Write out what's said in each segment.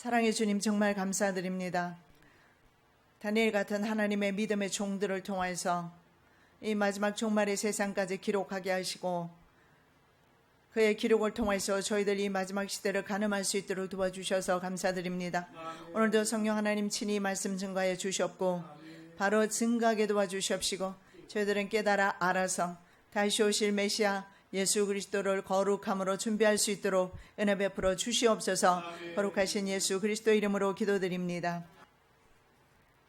사랑의 주님, 정말 감사드립니다. 다니엘 같은 하나님의 믿음의 종들을 통해서 이 마지막 종말의 세상까지 기록하게 하시고 그의 기록을 통해서 저희들 이 마지막 시대를 가늠할 수 있도록 도와주셔서 감사드립니다. 오늘도 성령 하나님 친히 말씀 증거해 주셨고 바로 증거하게 도와주시옵시고 저희들은 깨달아 알아서 다시 오실 메시아 예수 그리스도를 거룩함으로 준비할 수 있도록 은혜 베풀어 주시옵소서. 거룩하신 예수 그리스도 이름으로 기도드립니다.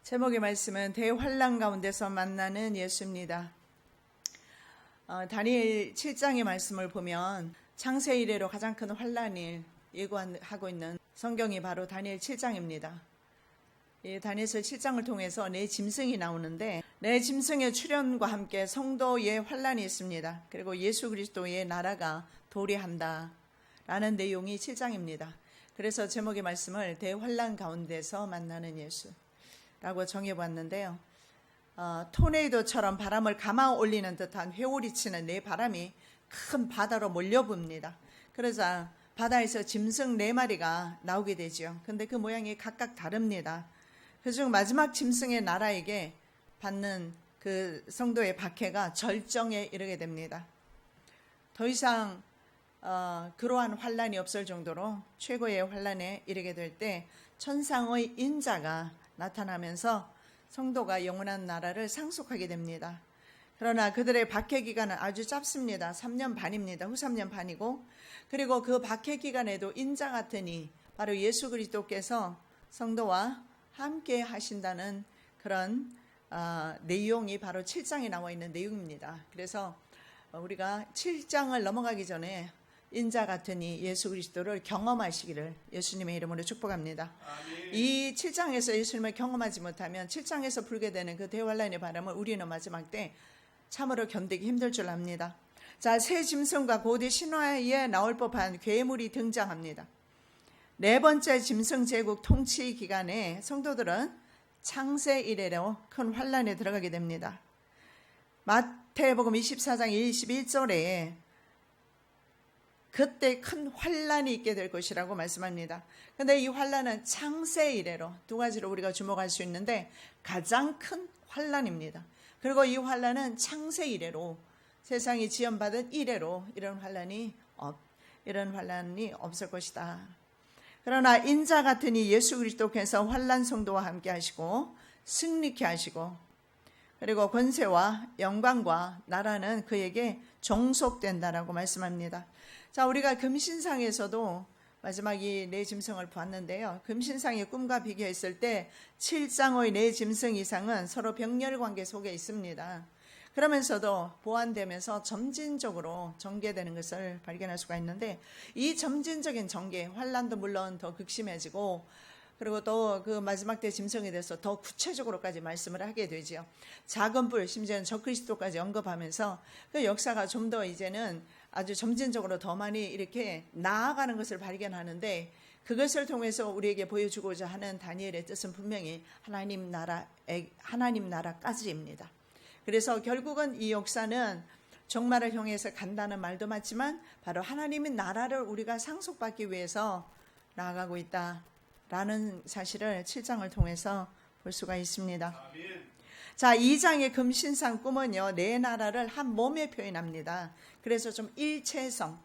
제목의 말씀은 대환란 가운데서 만나는 예수입니다. 다니엘 7장의 말씀을 보면 창세 이래로 가장 큰 환란을 예고하고 있는 성경이 바로 다니엘 7장입니다. 이 다니엘서 7장을 통해서 네 짐승이 나오는데 네 짐승의 출현과 함께 성도의 환란이 있습니다. 그리고 예수 그리스도의 나라가 도래한다 라는 내용이 7장입니다. 그래서 제목의 말씀을 대환란 가운데서 만나는 예수라고 정해봤는데요. 토네이도처럼 바람을 감아 올리는 듯한 회오리 치는 네 바람이 큰 바다로 몰려붑니다. 그러자 바다에서 짐승 4마리가 나오게 되죠. 근데 그 모양이 각각 다릅니다. 그중 마지막 짐승의 나라에게 받는 그 성도의 박해가 절정에 이르게 됩니다. 더 이상 그러한 환란이 없을 정도로 최고의 환란에 이르게 될 때 천상의 인자가 나타나면서 성도가 영원한 나라를 상속하게 됩니다. 그러나 그들의 박해 기간은 아주 짧습니다. 3년 반입니다. 후 3년 반이고 그리고 그 박해 기간에도 인자 같으니 바로 예수 그리스도께서 성도와 함께 하신다는 그런 내용이 바로 7장에 나와 있는 내용입니다. 그래서 우리가 7장을 넘어가기 전에 인자 같으니 예수 그리스도를 경험하시기를 예수님의 이름으로 축복합니다. 아멘. 이 7장에서 예수님을 경험하지 못하면 7장에서 불게 되는 그 대환란의 바람을 우리는 마지막 때 참으로 견디기 힘들 줄 압니다. 자, 새 짐승과 고대 신화에 나올 법한 괴물이 등장합니다. 네 번째 짐승 제국 통치 기간에 성도들은 창세 이래로 큰 환란에 들어가게 됩니다. 마태복음 24장 21절에 그때 큰 환란이 있게 될 것이라고 말씀합니다. 그런데 이 환란은 창세 이래로 두 가지로 우리가 주목할 수 있는데 가장 큰 환란입니다. 그리고 이 환란은 창세 이래로 세상이 지연받은 이래로 이런 환란이 없을 것이다. 그러나 인자 같으니 예수 그리스도께서 환난 성도와 함께 하시고 승리케 하시고 그리고 권세와 영광과 나라는 그에게 종속된다라고 말씀합니다. 자, 우리가 금신상에서도 마지막 이 네 짐승을 보았는데요. 금신상의 꿈과 비교했을 때 7장의 네 짐승 이상은 서로 병렬 관계 속에 있습니다. 그러면서도 보완되면서 점진적으로 전개되는 것을 발견할 수가 있는데 이 점진적인 전개, 환란도 물론 더 극심해지고 그리고 또 그 마지막 때 짐승에 대해서 더 구체적으로까지 말씀을 하게 되죠. 작은 불, 심지어는 적그리스도까지 언급하면서 그 역사가 좀 더 이제는 아주 점진적으로 더 많이 이렇게 나아가는 것을 발견하는데 그것을 통해서 우리에게 보여주고자 하는 다니엘의 뜻은 분명히 하나님 나라까지입니다. 그래서 결국은 이 역사는 종말을 향해서 간다는 말도 맞지만 바로 하나님의 나라를 우리가 상속받기 위해서 나아가고 있다라는 사실을 7장을 통해서 볼 수가 있습니다. 자, 2장의 금신상 꿈은요, 네 나라를 한 몸에 표현합니다. 그래서 좀 일체성,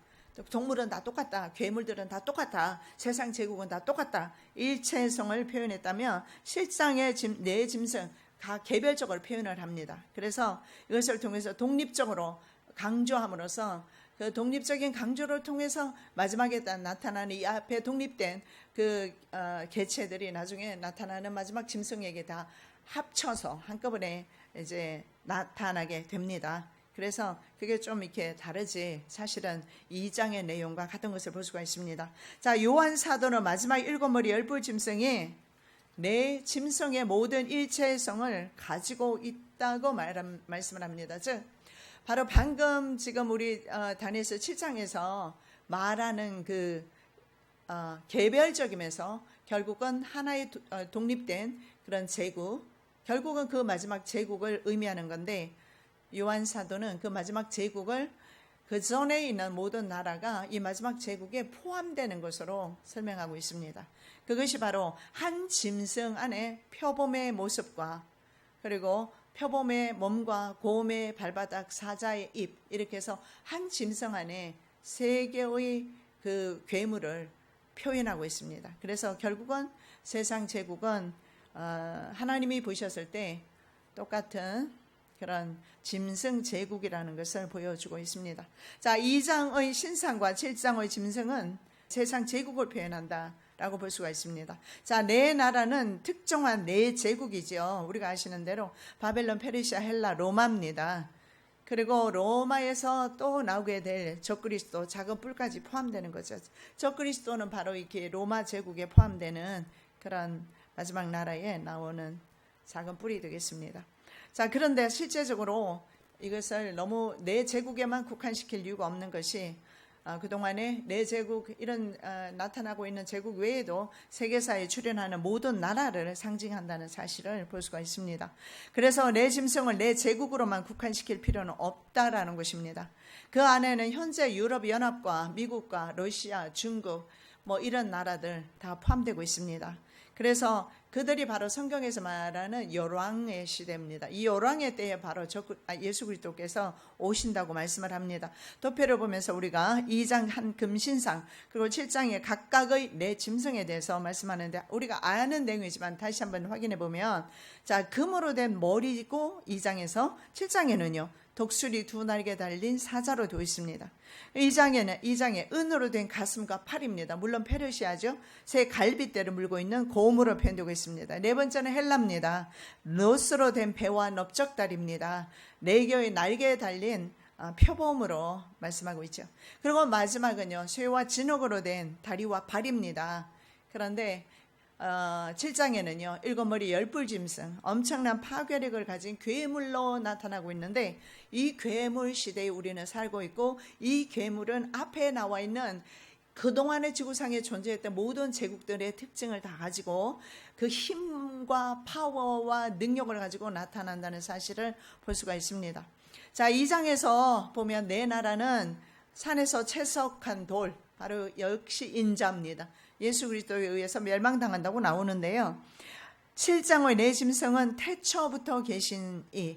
동물은 다 똑같다, 괴물들은 다 똑같다, 세상 제국은 다 똑같다, 일체성을 표현했다면 실상의 네 짐승 각 개별적으로 표현을 합니다. 그래서 이것을 통해서 독립적으로 강조함으로써 그 독립적인 강조를 통해서 마지막에 나타나는 이 앞에 독립된 그 개체들이 나중에 나타나는 마지막 짐승에게 다 합쳐서 한꺼번에 이제 나타나게 됩니다. 그래서 그게 좀 이렇게 다르지 사실은 2장의 내용과 같은 것을 볼 수가 있습니다. 자, 요한 사도는 마지막 7머리 열불 짐승이 내 짐승의 모든 일체성을 가지고 있다고 말씀을 합니다. 즉 바로 방금 지금 우리 다니엘서 7장에서 말하는 그 개별적이면서 결국은 하나의 독립된 그런 제국, 결국은 그 마지막 제국을 의미하는 건데 요한 사도는 그 마지막 제국을 그 전에 있는 모든 나라가 이 마지막 제국에 포함되는 것으로 설명하고 있습니다. 그것이 바로 한 짐승 안에 표범의 모습과 그리고 표범의 몸과 곰의 발바닥, 사자의 입, 이렇게 해서 한 짐승 안에 세 개의 그 괴물을 표현하고 있습니다. 그래서 결국은 세상 제국은 하나님이 보셨을 때 똑같은 그런 짐승 제국이라는 것을 보여주고 있습니다. 자, 2장의 신상과 7장의 짐승은 세상 제국을 표현한다 라고 볼 수가 있습니다. 자, 네 나라는 특정한 네 제국이죠. 우리가 아시는 대로 바벨론, 페르시아, 헬라, 로마입니다. 그리고 로마에서 또 나오게 될 적그리스도, 작은 뿔까지 포함되는 거죠. 적그리스도는 바로 이렇게 로마 제국에 포함되는 그런 마지막 나라에 나오는 작은 뿔이 되겠습니다. 자, 그런데 실제적으로 이것을 너무 내 제국에만 국한시킬 이유가 없는 것이 그동안에 내 제국, 이런 나타나고 있는 제국 외에도 세계사에 출현하는 모든 나라를 상징한다는 사실을 볼 수가 있습니다. 그래서 내 짐승을 내 제국으로만 국한시킬 필요는 없다라는 것입니다. 그 안에는 현재 유럽연합과 미국과 러시아, 중국 뭐 이런 나라들 다 포함되고 있습니다. 그래서 그들이 바로 성경에서 말하는 열왕의 시대입니다. 이 열왕의 때에 바로 예수 그리스도께서 오신다고 말씀을 합니다. 도표를 보면서 우리가 2장 한 금신상 그리고 7장에 각각의 네 짐승에 대해서 말씀하는데 우리가 아는 내용이지만 다시 한번 확인해 보면 자, 금으로 된 머리고 2장에서 7장에는요 독수리 두 날개 달린 사자로 되어 있습니다. 2장에 은으로 된 가슴과 팔입니다. 물론 페르시아죠. 새 갈빗대를 물고 있는 곰으로 표현되고 있습니다. 네 번째는 헬라입니다. 노스로 된 배와 넓적다리입니다. 네 개의 날개에 달린 표범으로 말씀하고 있죠. 그리고 마지막은요 쇠와 진흙으로 된 다리와 발입니다. 그런데 7장에는요 일곱 머리 열뿔 짐승, 엄청난 파괴력을 가진 괴물로 나타나고 있는데 이 괴물 시대에 우리는 살고 있고 이 괴물은 앞에 나와 있는 그동안의 지구상에 존재했던 모든 제국들의 특징을 다 가지고 그 힘과 파워와 능력을 가지고 나타난다는 사실을 볼 수가 있습니다. 자, 2장에서 보면 네 나라는 산에서 채석한 돌, 바로 역시 인자입니다. 예수 그리스도에 의해서 멸망당한다고 나오는데요. 7장의 네 짐승은 태초부터 계신 이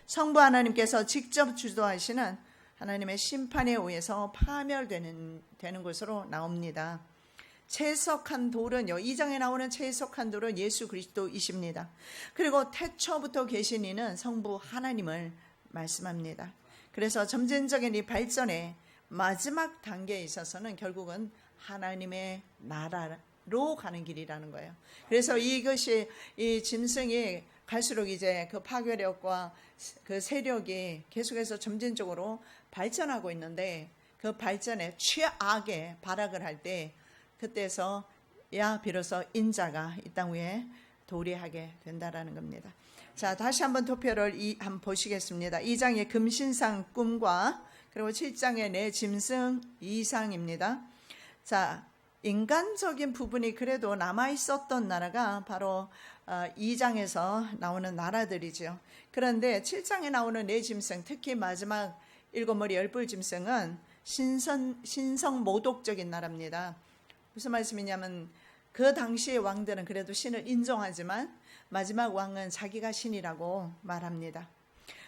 성부 하나님께서 직접 주도하시는 하나님의 심판에 의해서 파멸되는 것으로 나옵니다. 채석한 돌은요 2장에 나오는 채석한 돌은 예수 그리스도이십니다. 그리고 태초부터 계신 이는 성부 하나님을 말씀합니다. 그래서 점진적인 이 발전의 마지막 단계에 있어서는 결국은 하나님의 나라로 가는 길이라는 거예요. 그래서 이것이 이 짐승이 갈수록 이제 그 파괴력과 그 세력이 계속해서 점진적으로 발전하고 있는데 그 발전에 최악의 발악을 할 때 그때서 비로소 인자가 이 땅 위에 도래하게 된다라는 겁니다. 자, 다시 한번 도표를 한번 보시겠습니다. 2장의 금신상 꿈과 그리고 7장의 내 짐승 이상입니다. 자, 인간적인 부분이 그래도 남아있었던 나라가 바로 2장에서 나오는 나라들이죠. 그런데 7장에 나오는 네 짐승, 특히 마지막 일곱 머리 열뿔 짐승은 신성 모독적인 나라입니다. 무슨 말씀이냐면 그 당시의 왕들은 그래도 신을 인정하지만 마지막 왕은 자기가 신이라고 말합니다.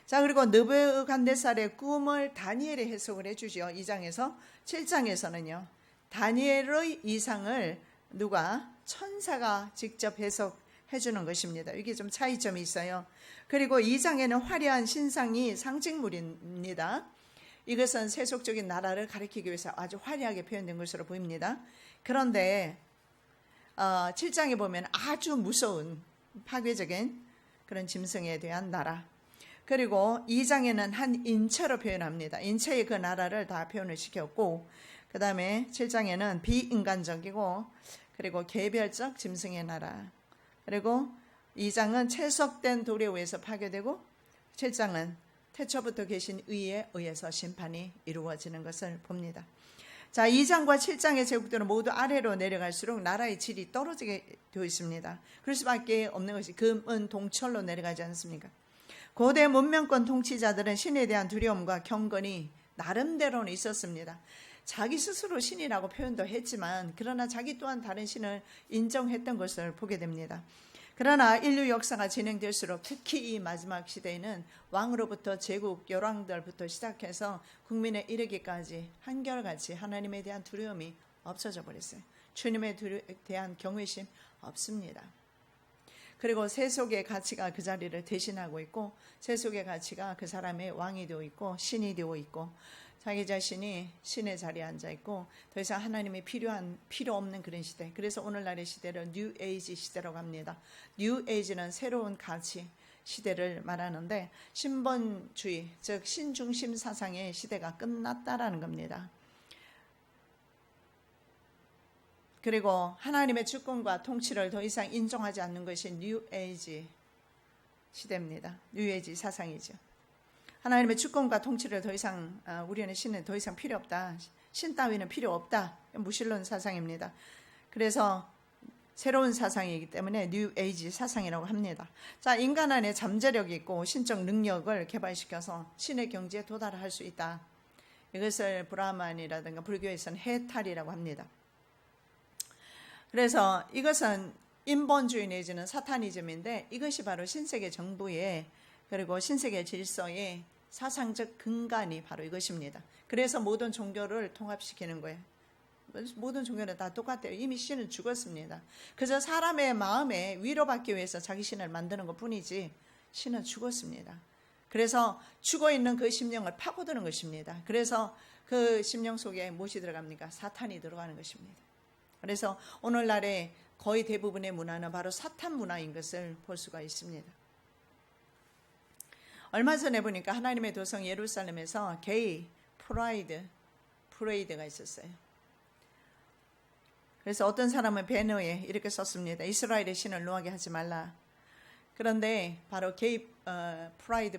자, 그리고 느부갓네살의 꿈을 다니엘이 해석을 해주죠. 2장에서 7장에서는요. 다니엘의 이상을 누가? 천사가 직접 해석해 주는 것입니다. 이게 좀 차이점이 있어요. 그리고 2장에는 화려한 신상이 상징물입니다. 이것은 세속적인 나라를 가리키기 위해서 아주 화려하게 표현된 것으로 보입니다. 그런데 7장에 보면 아주 무서운 파괴적인 그런 짐승에 대한 나라, 그리고 2장에는 한 인체로 표현합니다. 인체의 그 나라를 다 표현을 시켰고, 그 다음에 7장에는 비인간적이고 그리고 개별적 짐승의 나라, 그리고 2장은 채석된 돌에 의해서 파괴되고 7장은 태초부터 계신 의에 의해서 심판이 이루어지는 것을 봅니다. 자, 2장과 7장의 제국들은 모두 아래로 내려갈수록 나라의 질이 떨어지게 되어 있습니다. 그럴 수밖에 없는 것이 금은 동철로 내려가지 않습니까? 고대 문명권 통치자들은 신에 대한 두려움과 경건이 나름대로는 있었습니다. 자기 스스로 신이라고 표현도 했지만 그러나 자기 또한 다른 신을 인정했던 것을 보게 됩니다. 그러나 인류 역사가 진행될수록 특히 이 마지막 시대에는 왕으로부터 제국, 열왕들부터 시작해서 국민에 이르기까지 한결같이 하나님에 대한 두려움이 없어져 버렸어요. 주님에 대한 경외심 없습니다. 그리고 세속의 가치가 그 자리를 대신하고 있고 세속의 가치가 그 사람의 왕이 되어 있고 신이 되어 있고 자기 자신이 신의 자리에 앉아 있고 더 이상 하나님이 필요 없는 그런 시대. 그래서 오늘날의 시대를 뉴 에이지 시대라고 합니다. 뉴 에이지는 새로운 가치 시대를 말하는데 신본주의, 즉 신중심 사상의 시대가 끝났다라는 겁니다. 그리고 하나님의 주권과 통치를 더 이상 인정하지 않는 것이 뉴 에이지 시대입니다. 뉴 에이지 사상이죠. 하나님의 주권과 통치를 더 이상 우리는 신은 더 이상 필요 없다. 신 따위는 필요 없다. 무신론 사상입니다. 그래서 새로운 사상이기 때문에 뉴 에이지 사상이라고 합니다. 자, 인간 안에 잠재력이 있고 신적 능력을 개발시켜서 신의 경지에 도달할 수 있다. 이것을 브라만이라든가 불교에서는 해탈이라고 합니다. 그래서 이것은 인본주의 내지는 사타니즘인데 이것이 바로 신세계 정부의 그리고 신세계 질서의 사상적 근간이 바로 이것입니다. 그래서 모든 종교를 통합시키는 거예요. 모든 종교는 다 똑같아요. 이미 신은 죽었습니다. 그저 사람의 마음에 위로받기 위해서 자기 신을 만드는 것 뿐이지 신은 죽었습니다. 그래서 죽어있는 그 심령을 파고드는 것입니다. 그래서 그 심령 속에 무엇이 들어갑니까? 사탄이 들어가는 것입니다. 그래서 오늘날의 거의 대부분의 문화는 바로 사탄 문화인 것을 볼 수가 있습니다. 얼마 전에 보니까 하나님의 도성 예루살렘에서 게이 프레이드가 있었어요. 그래서 어떤 사람은 배너에 이렇게 썼습니다. 이스라엘의 신을 노하게 하지 말라. 그런데 바로 게이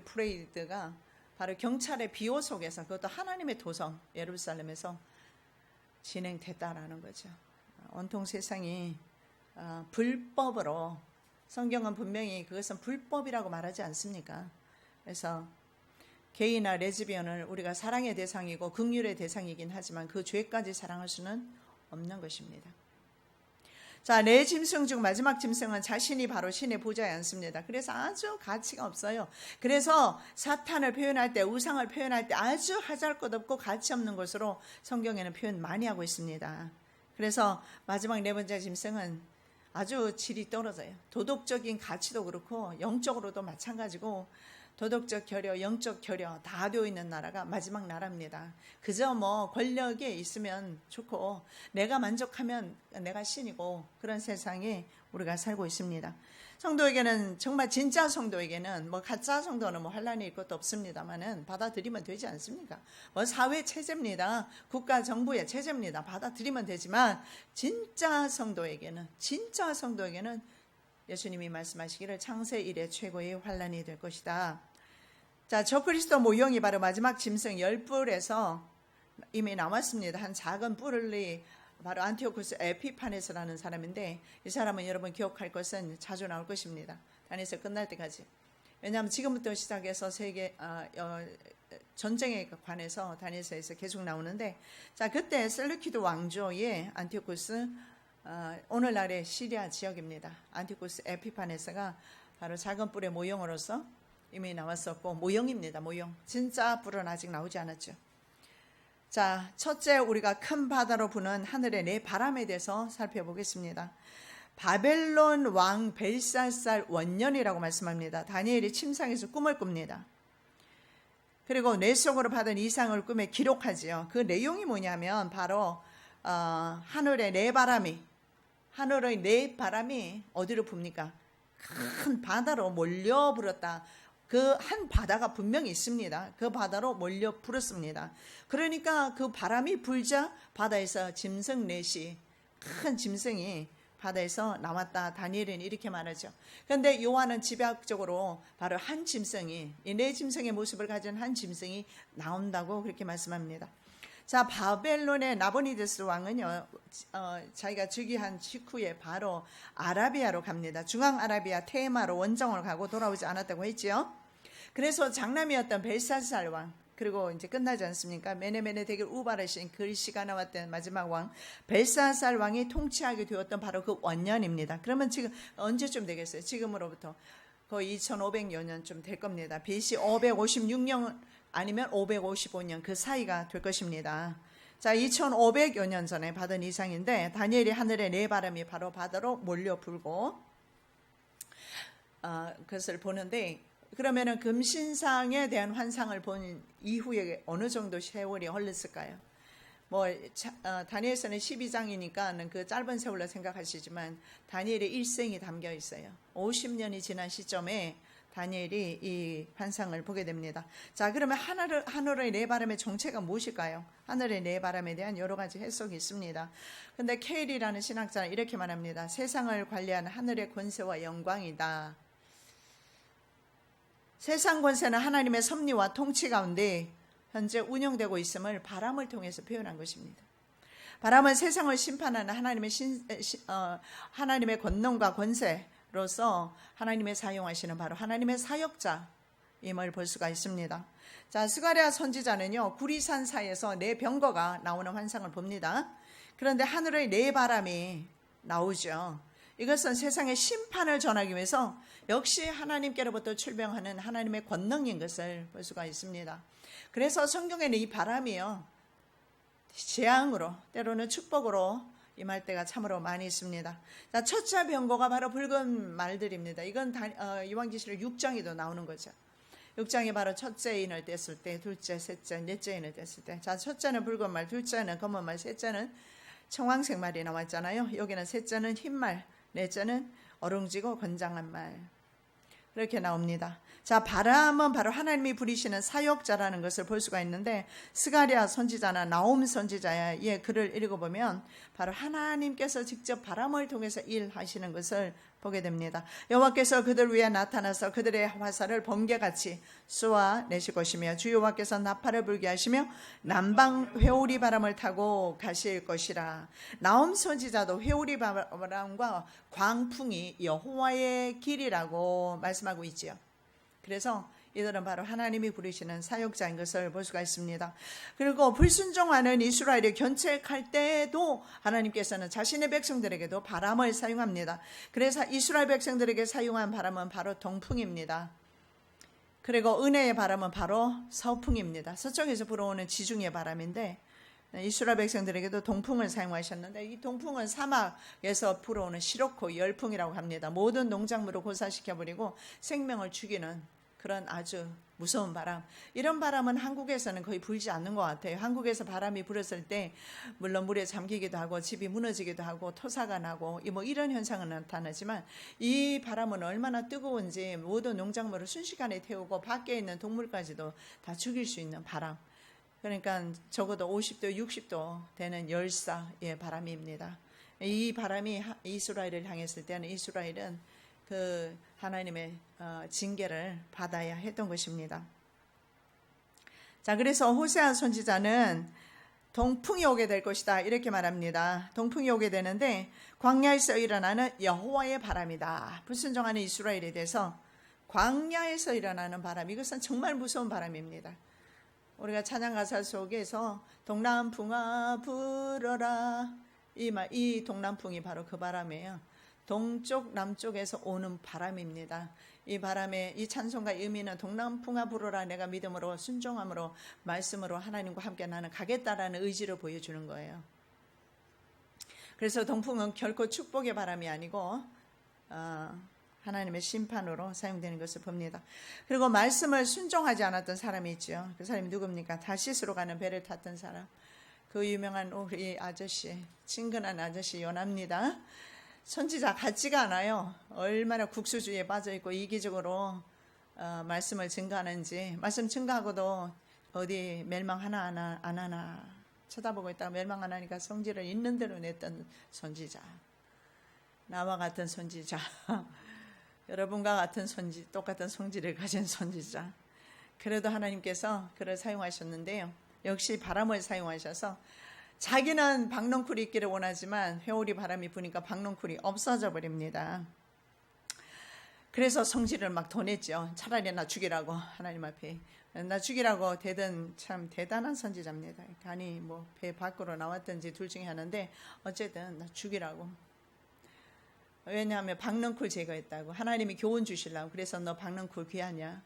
프레이드가 바로 경찰의 비호 속에서 그것도 하나님의 도성 예루살렘에서 진행됐다라는 거죠. 온통 세상이 불법으로 성경은 분명히 그것은 불법이라고 말하지 않습니까? 그래서 게이나 레즈비언을 우리가 사랑의 대상이고 긍휼의 대상이긴 하지만 그 죄까지 사랑할 수는 없는 것입니다. 자, 네 짐승 중 마지막 짐승은 자신이 바로 신의 보좌에 앉습니다. 그래서 아주 가치가 없어요. 그래서 사탄을 표현할 때, 우상을 표현할 때 아주 하잘것없고 가치 없는 것으로 성경에는 표현 많이 하고 있습니다. 그래서 마지막 네 번째 짐승은 아주 질이 떨어져요. 도덕적인 가치도 그렇고 영적으로도 마찬가지고 도덕적 결여, 영적 결여 다 되어 있는 나라가 마지막 나라입니다. 그저 권력에 있으면 좋고 내가 만족하면 내가 신이고 그런 세상에 우리가 살고 있습니다. 성도에게는 정말 진짜 성도에게는 가짜 성도는 환란이 있을 것도 없습니다만은 받아들이면 되지 않습니까? 사회 체제입니다. 국가 정부의 체제입니다. 받아들이면 되지만 진짜 성도에게는 예수님이 말씀하시기를 창세 이래 최고의 환란이 될 것이다. 자, 저그리스도 모형이 바로 마지막 짐승 10뿔에서 이미 나왔습니다. 한 작은 뿔이 바로 안티오쿠스 에피파네스라는 사람인데 이 사람은 여러분 기억할 것은 자주 나올 것입니다. 다니엘서 끝날 때까지. 왜냐하면 지금부터 시작해서 세계 전쟁에 관해서 다니엘서에서 계속 나오는데 자, 그때 셀루키드 왕조의 안티오쿠스 오늘날의 시리아 지역입니다. 안티오쿠스 에피파네스가 바로 작은 뿔의 모형으로서 이미 나왔었고 모형입니다. 모형. 진짜 뿔은 아직 나오지 않았죠. 자, 첫째 우리가 큰 바다로 부는 하늘의 네 바람에 대해서 살펴보겠습니다. 바벨론 왕 벨사살 원년이라고 말씀합니다. 다니엘이 침상에서 꿈을 꿉니다. 그리고 뇌 속으로 받은 이상을 꿈에 기록하지요. 그 내용이 뭐냐면 바로 하늘의 네 바람이 어디로 붑니까? 큰 바다로 몰려 불었다. 그 한 바다가 분명히 있습니다. 그 바다로 몰려 불었습니다. 그러니까 그 바람이 불자 바다에서 짐승 넷이 큰 짐승이 바다에서 나왔다. 다니엘은 이렇게 말하죠. 그런데 요한은 집약적으로 바로 한 짐승이 이 네 짐승의 모습을 가진 한 짐승이 나온다고 그렇게 말씀합니다. 자, 바벨론의 나보니데스 왕은요, 자기가 즉위한 직후에 바로 아라비아로 갑니다. 중앙 아라비아 테마로 원정을 가고 돌아오지 않았다고 했지요. 그래서 장남이었던 벨사살 왕, 그리고 이제 끝나지 않습니까? 메네메네 대길 우바르신 글씨가 나왔던 마지막 왕 벨사살 왕이 통치하게 되었던 바로 그 원년입니다. 그러면 지금 언제쯤 되겠어요? 지금으로부터 거의 2500여 년쯤 될 겁니다. BC 556년 아니면 555년 그 사이가 될 것입니다. 자, 2500여 년 전에 받은 이상인데 다니엘이 하늘의 네 바람이 바로 바다로 몰려 불고 그것을 보는데, 그러면은 금신상에 대한 환상을 본 이후에 어느 정도 세월이 흘렀을까요? 다니엘서는 12장이니까 그 짧은 세월로 생각하시지만 다니엘의 일생이 담겨 있어요. 50년이 지난 시점에 다니엘이 이 환상을 보게 됩니다. 자, 그러면 하늘의 네 바람의 정체가 무엇일까요? 하늘의 네 바람에 대한 여러 가지 해석이 있습니다. 근데 케일이라는 신학자는 이렇게 말합니다. 세상을 관리하는 하늘의 권세와 영광이다. 세상 권세는 하나님의 섭리와 통치 가운데 현재 운영되고 있음을 바람을 통해서 표현한 것입니다. 바람은 세상을 심판하는 하나님의 권능과 권세로서 하나님의 사용하시는 바로 하나님의 사역자임을 볼 수가 있습니다. 자, 스가랴 선지자는요, 구리산 사이에서 네 병거가 나오는 환상을 봅니다. 그런데 하늘의 네 바람이 나오죠. 이것은 세상의 심판을 전하기 위해서 역시 하나님께로부터 출병하는 하나님의 권능인 것을 볼 수가 있습니다. 그래서 성경에는 이 바람이요, 재앙으로 때로는 축복으로 임할 때가 참으로 많이 있습니다. 자, 첫째 병거가 바로 붉은 말들입니다. 이건 이왕지시록 6장에도 나오는 거죠. 6장이 바로 첫째 인을 뗐을 때, 둘째, 셋째, 넷째 인을 뗐을 때, 자, 첫째는 붉은 말, 둘째는 검은 말, 셋째는 청황색 말이 나왔잖아요. 여기는 셋째는 흰 말, 넷째는 어룽지고 건장한 말, 이렇게 나옵니다. 자, 바람은 바로 하나님이 부리시는 사역자라는 것을 볼 수가 있는데, 스가랴 선지자나 나홈 선지자의 글을 읽어보면 바로 하나님께서 직접 바람을 통해서 일하시는 것을 보게 됩니다. 여호와께서 그들 위에 나타나서 그들의 화살을 번개같이 쏘아내실 것이며 주 여호와께서 나팔을 불게 하시며 남방 회오리 바람을 타고 가실 것이라. 나홈 선지자도 회오리 바람과 광풍이 여호와의 길이라고 말씀하고 있지요. 그래서 이들은 바로 하나님이 부르시는 사역자인 것을 볼 수가 있습니다. 그리고 불순종하는 이스라엘을 견책할 때도 하나님께서는 자신의 백성들에게도 바람을 사용합니다. 그래서 이스라엘 백성들에게 사용한 바람은 바로 동풍입니다. 그리고 은혜의 바람은 바로 서풍입니다. 서쪽에서 불어오는 지중해 바람인데, 이스라엘 백성들에게도 동풍을 사용하셨는데, 이 동풍은 사막에서 불어오는 시로코 열풍이라고 합니다. 모든 농작물을 고사시켜버리고 생명을 죽이는 그런 아주 무서운 바람. 이런 바람은 한국에서는 거의 불지 않는 것 같아요. 한국에서 바람이 불었을 때 물론 물에 잠기기도 하고 집이 무너지기도 하고 토사가 나고 이런 현상은 나타나지만, 이 바람은 얼마나 뜨거운지 모든 농작물을 순식간에 태우고 밖에 있는 동물까지도 다 죽일 수 있는 바람. 그러니까 적어도 50도, 60도 되는 열사의 바람입니다. 이 바람이 이스라엘을 향했을 때는 이스라엘은 그 하나님의 징계를 받아야 했던 것입니다. 자, 그래서 호세아 선지자는 동풍이 오게 될 것이다 이렇게 말합니다. 동풍이 오게 되는데 광야에서 일어나는 여호와의 바람이다. 불순종하는 이스라엘에 대해서 광야에서 일어나는 바람, 이것은 정말 무서운 바람입니다. 우리가 찬양 가사 속에서 동남풍아 불어라, 이 동남풍이 바로 그 바람이에요. 동쪽 남쪽에서 오는 바람입니다. 이 바람의 이 찬송가의 의미는 동남풍아 불어라, 내가 믿음으로 순종함으로 말씀으로 하나님과 함께 나는 가겠다라는 의지를 보여주는 거예요. 그래서 동풍은 결코 축복의 바람이 아니고 하나님의 심판으로 사용되는 것을 봅니다. 그리고 말씀을 순종하지 않았던 사람이 있죠. 그 사람이 누굽니까? 다시스로 가는 배를 탔던 사람, 그 유명한 우리 아저씨, 친근한 아저씨 요나입니다. 선지자 같지가 않아요. 얼마나 국수주의에 빠져있고 이기적으로 말씀을 증거하는지. 말씀 증거하고도 어디 멸망하나 안 하나 쳐다보고 있다가 멸망 안 하니까 성질을 있는 대로 냈던 선지자, 나와 같은 선지자, 여러분과 같은 똑같은 성질을 가진 선지자. 그래도 하나님께서 그를 사용하셨는데요, 역시 바람을 사용하셔서 자기는 박넝쿨이 있기를 원하지만 회오리 바람이 부니까 박넝쿨이 없어져 버립니다. 그래서 성질을 막 더 냈죠. 차라리 나 죽이라고, 하나님 앞에 나 죽이라고 대든 참 대단한 선지자입니다. 간이 뭐 배 밖으로 나왔든지 둘 중에 하나인데 어쨌든 나 죽이라고. 왜냐하면 박넝쿨 제거했다고. 하나님이 교훈 주시려고. 그래서 너 박넝쿨 귀하냐?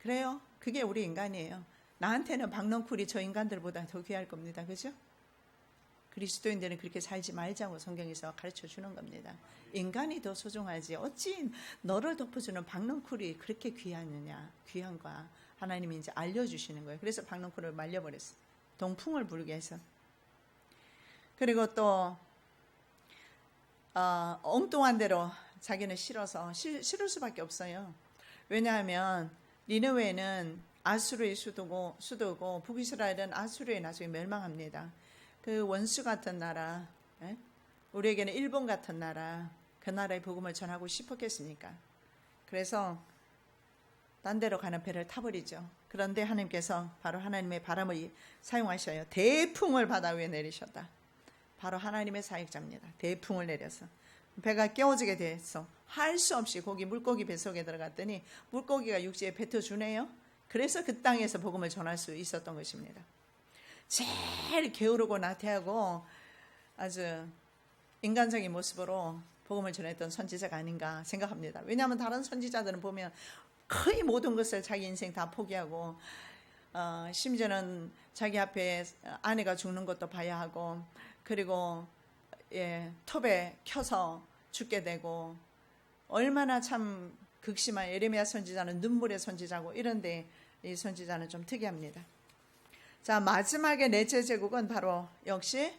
그래요. 그게 우리 인간이에요. 나한테는 박넝쿨이 저 인간들보다 더 귀할 겁니다. 그죠? 그리스도인들은 그렇게 살지 말자고 성경에서 가르쳐 주는 겁니다. 인간이 더 소중하지 어찌 너를 덮어주는 박넝쿨이 그렇게 귀하느냐, 귀한가. 하나님이 이제 알려주시는 거예요. 그래서 박넝쿨을 말려버렸어요. 동풍을 불게 해서. 그리고 또 엉뚱한 대로 자기는 싫어서 싫을 수밖에 없어요. 왜냐하면 니느웨는 아수르의 수도고 북이스라엘은 아수르에 나중에 멸망합니다. 그 원수 같은 나라, 우리에게는 일본 같은 나라, 그 나라의 복음을 전하고 싶었겠습니까? 그래서 딴 데로 가는 배를 타버리죠. 그런데 하나님께서 바로 하나님의 바람을 사용하셔요. 대풍을 바다 위에 내리셨다. 바로 하나님의 사역자입니다. 대풍을 내려서 배가 깨어지게 돼서 할 수 없이 물고기 뱃속에 들어갔더니 물고기가 육지에 뱉어주네요. 그래서 그 땅에서 복음을 전할 수 있었던 것입니다. 제일 게으르고 나태하고 아주 인간적인 모습으로 복음을 전했던 선지자가 아닌가 생각합니다. 왜냐하면 다른 선지자들은 보면 거의 모든 것을 자기 인생 다 포기하고 심지어는 자기 앞에 아내가 죽는 것도 봐야 하고 그리고 톱에 켜서 죽게 되고 얼마나 참 극심한 예레미야 선지자는 눈물의 선지자고 이런데 이 선지자는 좀 특이합니다. 자, 마지막에 넷째 제국은 바로 역시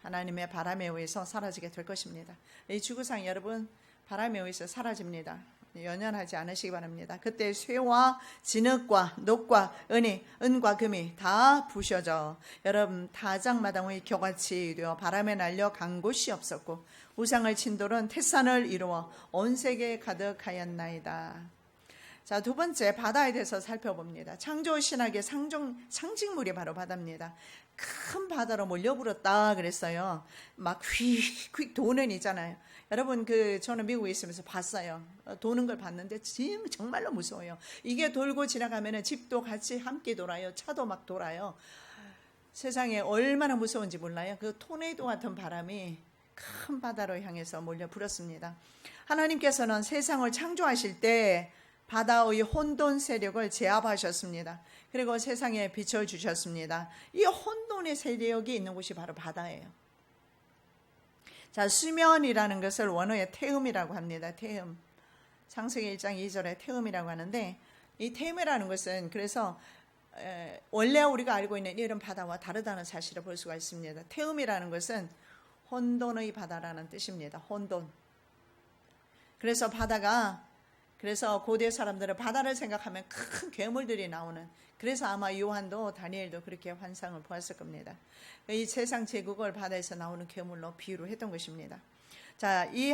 하나님의 바람에 의해서 사라지게 될 것입니다. 이 지구상 여러분 바람에 의해서 사라집니다. 연연하지 않으시기 바랍니다. 그때 쇠와 진흙과 녹과 은과 금이 다 부셔져 여러분 타작마당의 겨같이 되어 바람에 날려 간 곳이 없었고 우상을 친 돌은 태산을 이루어 온 세계에 가득하였나이다. 자, 두 번째 바다에 대해서 살펴봅니다. 창조 신학의 상징물이 바로 바다입니다. 큰 바다로 몰려불었다 그랬어요. 막 휙휙 도는 있잖아요. 여러분 저는 미국에 있으면서 봤어요. 도는 걸 봤는데 정말로 무서워요. 이게 돌고 지나가면은 집도 같이 함께 돌아요. 차도 막 돌아요. 세상에 얼마나 무서운지 몰라요. 그 토네이도 같은 바람이 큰 바다로 향해서 몰려 불었습니다. 하나님께서는 세상을 창조하실 때 바다의 혼돈 세력을 제압하셨습니다. 그리고 세상에 빛을 주셨습니다. 이 혼돈의 세력이 있는 곳이 바로 바다예요. 자, 수면이라는 것을 원어의 태음이라고 합니다. 태음. 창세기 1장 2절에 태음이라고 하는데 이 태음이라는 것은 그래서 원래 우리가 알고 있는 이런 바다와 다르다는 사실을 볼 수가 있습니다. 태음이라는 것은 혼돈의 바다라는 뜻입니다. 혼돈. 그래서 고대 사람들은 바다를 생각하면 큰 괴물들이 나오는, 그래서 아마 요한도 다니엘도 그렇게 환상을 보았을 겁니다. 이 세상 제국을 바다에서 나오는 괴물로 비유를 했던 것입니다. 자, 이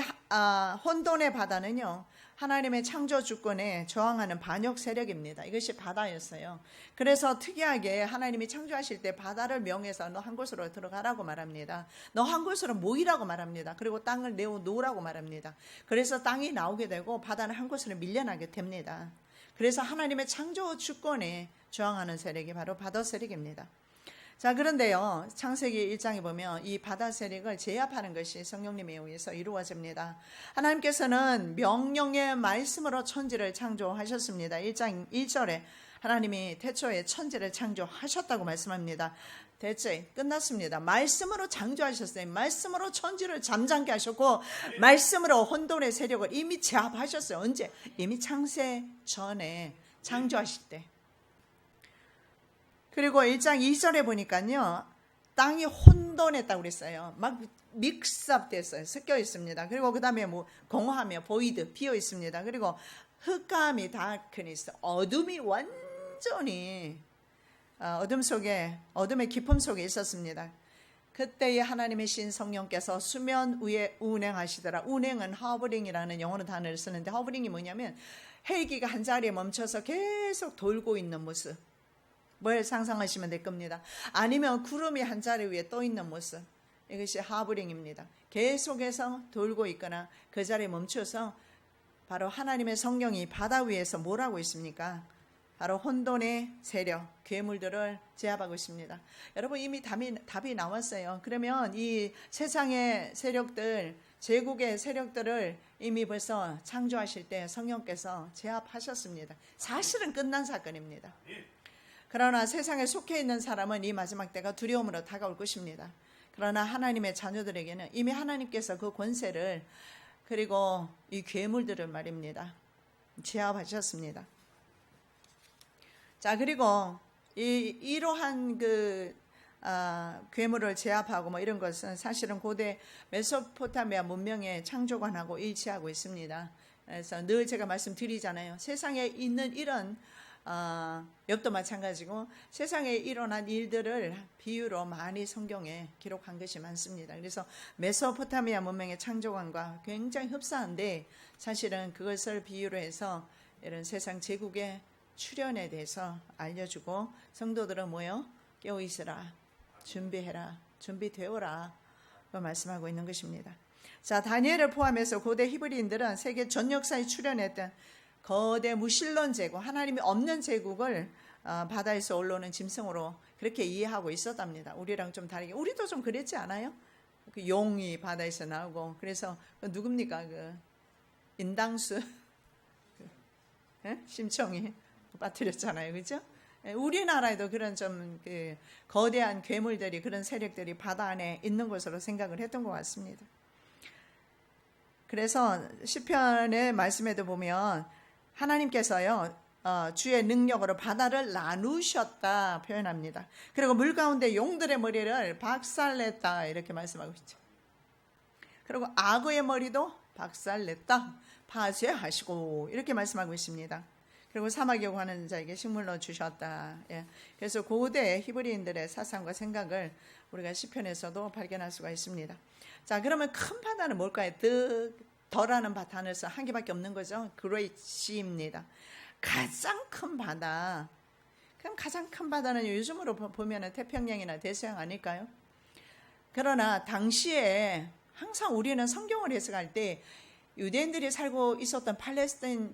혼돈의 바다는요, 하나님의 창조 주권에 저항하는 반역 세력입니다. 이것이 바다였어요. 그래서 특이하게 하나님이 창조하실 때 바다를 명해서 너 한 곳으로 들어가라고 말합니다. 너 한 곳으로 모이라고 말합니다. 그리고 땅을 내어놓으라고 말합니다. 그래서 땅이 나오게 되고 바다는 한 곳으로 밀려나게 됩니다. 그래서 하나님의 창조 주권에 저항하는 세력이 바로 바다 세력입니다. 자, 그런데요, 창세기 1장에 보면 이 바다 세력을 제압하는 것이 성령님에 의해서 이루어집니다. 하나님께서는 명령의 말씀으로 천지를 창조하셨습니다. 1장 1절에 하나님이 태초에 천지를 창조하셨다고 말씀합니다. 대체 끝났습니다. 말씀으로 창조하셨어요. 말씀으로 천지를 잠잠게 하셨고 말씀으로 혼돈의 세력을 이미 제압하셨어요. 언제? 이미 창세 전에 창조하실 때. 그리고 1장 2절에 보니까요, 땅이 혼돈했다고 그랬어요. 막 믹스업됐어요. 섞여 있습니다. 그리고 그 다음에 공허하며 보이드, 비어 있습니다. 그리고 흑암이 다크니스, 어둠이 완전히 어둠의 깊음 속에 있었습니다. 그때에 하나님의 신 성령께서 수면 위에 운행하시더라. 운행은 허버링이라는 영어로 단어를 쓰는데, 허버링이 뭐냐면 헬기가 한 자리에 멈춰서 계속 돌고 있는 모습. 뭘 상상하시면 될 겁니다. 아니면 구름이 한 자리 위에 떠 있는 모습. 이것이 하버링입니다. 계속해서 돌고 있거나 그 자리에 멈춰서 바로 하나님의 성경이 바다 위에서 뭘 하고 있습니까? 바로 혼돈의 세력, 괴물들을 제압하고 있습니다. 여러분 이미 답이 나왔어요. 그러면 이 세상의 세력들, 제국의 세력들을 이미 벌써 창조하실 때 성령께서 제압하셨습니다. 사실은 끝난 사건입니다. 그러나 세상에 속해 있는 사람은 이 마지막 때가 두려움으로 다가올 것입니다. 그러나 하나님의 자녀들에게는 이미 하나님께서 그 권세를 그리고 이 괴물들을 말입니다. 제압하셨습니다. 자, 그리고 이러한 괴물을 제압하고 뭐 이런 것은 사실은 고대 메소포타미아 문명의 창조관하고 일치하고 있습니다. 그래서 늘 제가 말씀드리잖아요. 세상에 있는 이런 욥도 마찬가지고 세상에 일어난 일들을 비유로 많이 성경에 기록한 것이 많습니다. 그래서 메소포타미아 문명의 창조관과 굉장히 흡사한데 사실은 그것을 비유로 해서 이런 세상 제국의 출현에 대해서 알려주고 성도들은 뭐요? 깨어있으라, 준비해라, 준비되어라 말씀하고 있는 것입니다. 자, 다니엘을 포함해서 고대 히브리인들은 세계 전 역사에 출현했던 거대 무신론 제국, 하나님이 없는 제국을 바다에서 올라오는 짐승으로 그렇게 이해하고 있었답니다. 우리랑 좀 다르게. 우리도 좀 그랬지 않아요? 그 용이 바다에서 나오고. 그래서 누굽니까? 그 인당수 심청이 빠뜨렸잖아요. 그죠? 우리나라에도 그런 좀 거대한 괴물들이, 그런 세력들이 바다 안에 있는 것으로 생각을 했던 것 같습니다. 그래서 시편의 말씀에도 보면 하나님께서요, 주의 능력으로 바다를 나누셨다 표현합니다. 그리고 물 가운데 용들의 머리를 박살냈다 이렇게 말씀하고 있죠. 그리고 악어의 머리도 박살냈다, 파쇄하시고 이렇게 말씀하고 있습니다. 그리고 사막에 가는 자에게 식물로 주셨다. 예. 그래서 고대 히브리인들의 사상과 생각을 우리가 시편에서도 발견할 수가 있습니다. 자, 그러면 큰 바다는 뭘까요? 더라는 단어에서 한 개밖에 없는 거죠. Great Sea입니다. 가장 큰 바다. 그럼 가장 큰 바다는 요즘으로 보면 태평양이나 대서양 아닐까요? 그러나 당시에 항상 우리는 성경을 해석할 때 유대인들이 살고 있었던 팔레스타인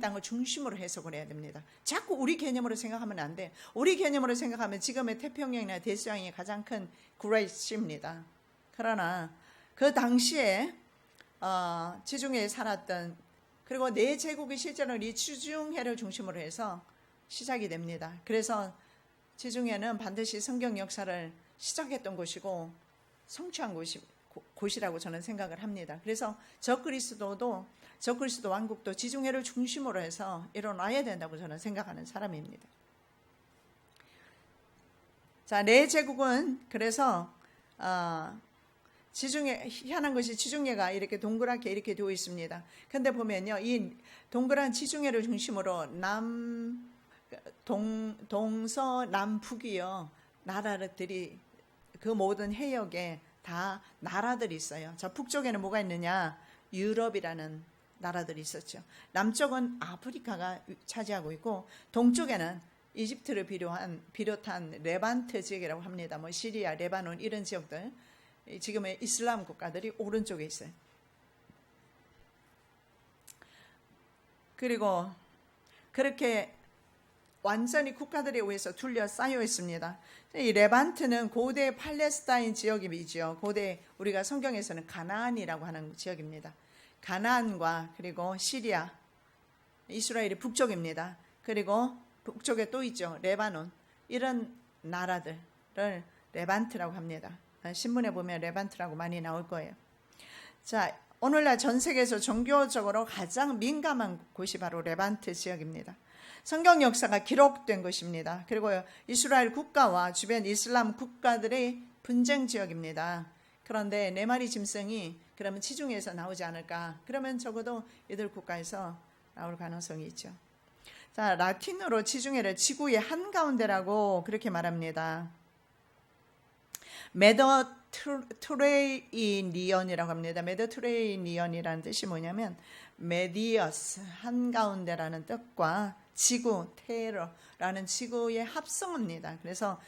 땅을 중심으로 해석을 해야 됩니다. 자꾸 우리 개념으로 생각하면 안 돼. 우리 개념으로 생각하면 지금의 태평양이나 대서양이 가장 큰 Great Sea입니다. 그러나 그 당시에 지중해에 살았던, 그리고 네 제국이 실제로 이 지중해를 중심으로 해서 시작이 됩니다. 그래서 지중해는 반드시 성경 역사를 시작했던 곳이고 성취한 곳이라고 저는 생각을 합니다. 그래서 적그리스도 왕국도 지중해를 중심으로 해서 일어나야 된다고 저는 생각하는 사람입니다. 자, 네 제국은 그래서 지중해, 희한한 것이 지중해가 이렇게 동그랗게 이렇게 되어 있습니다. 근데 보면요, 이 동그란 지중해를 중심으로 동서남북이요, 나라들이 그 모든 해역에 다 나라들이 있어요. 자, 북쪽에는 뭐가 있느냐? 유럽이라는 나라들이 있었죠. 남쪽은 아프리카가 차지하고 있고, 동쪽에는 이집트를 비롯한 레반트 지역이라고 합니다. 뭐 시리아, 레바논 이런 지역들, 지금의 이슬람 국가들이 오른쪽에 있어요. 그리고 그렇게 완전히 국가들에 의해서 둘러싸여 있습니다. 이 레반트는 고대 팔레스타인 지역이죠. 고대 우리가 성경에서는 가나안이라고 하는 지역입니다. 가나안과 그리고 시리아, 이스라엘이 북쪽입니다. 그리고 북쪽에 또 있죠. 레바논. 이런 나라들을 레반트라고 합니다. 신문에 보면 레반트라고 많이 나올 거예요. 자, 오늘날 전 세계에서 종교적으로 가장 민감한 곳이 바로 레반트 지역입니다. 성경 역사가 기록된 것입니다. 그리고 이스라엘 국가와 주변 이슬람 국가들의 분쟁 지역입니다. 그런데 네 마리 짐승이 그러면 지중해에서 나오지 않을까? 그러면 적어도 이들 국가에서 나올 가능성이 있죠. 자, 라틴어로 지중해를 지구의 한가운데라고 그렇게 말합니다. 메더트레이니언이라고 합니다. 메더트레이니언이라는 뜻이 뭐냐면 메디어스, 한가운데라는 뜻과 지구, 테러라는 지구의 합성어입니다. 그래서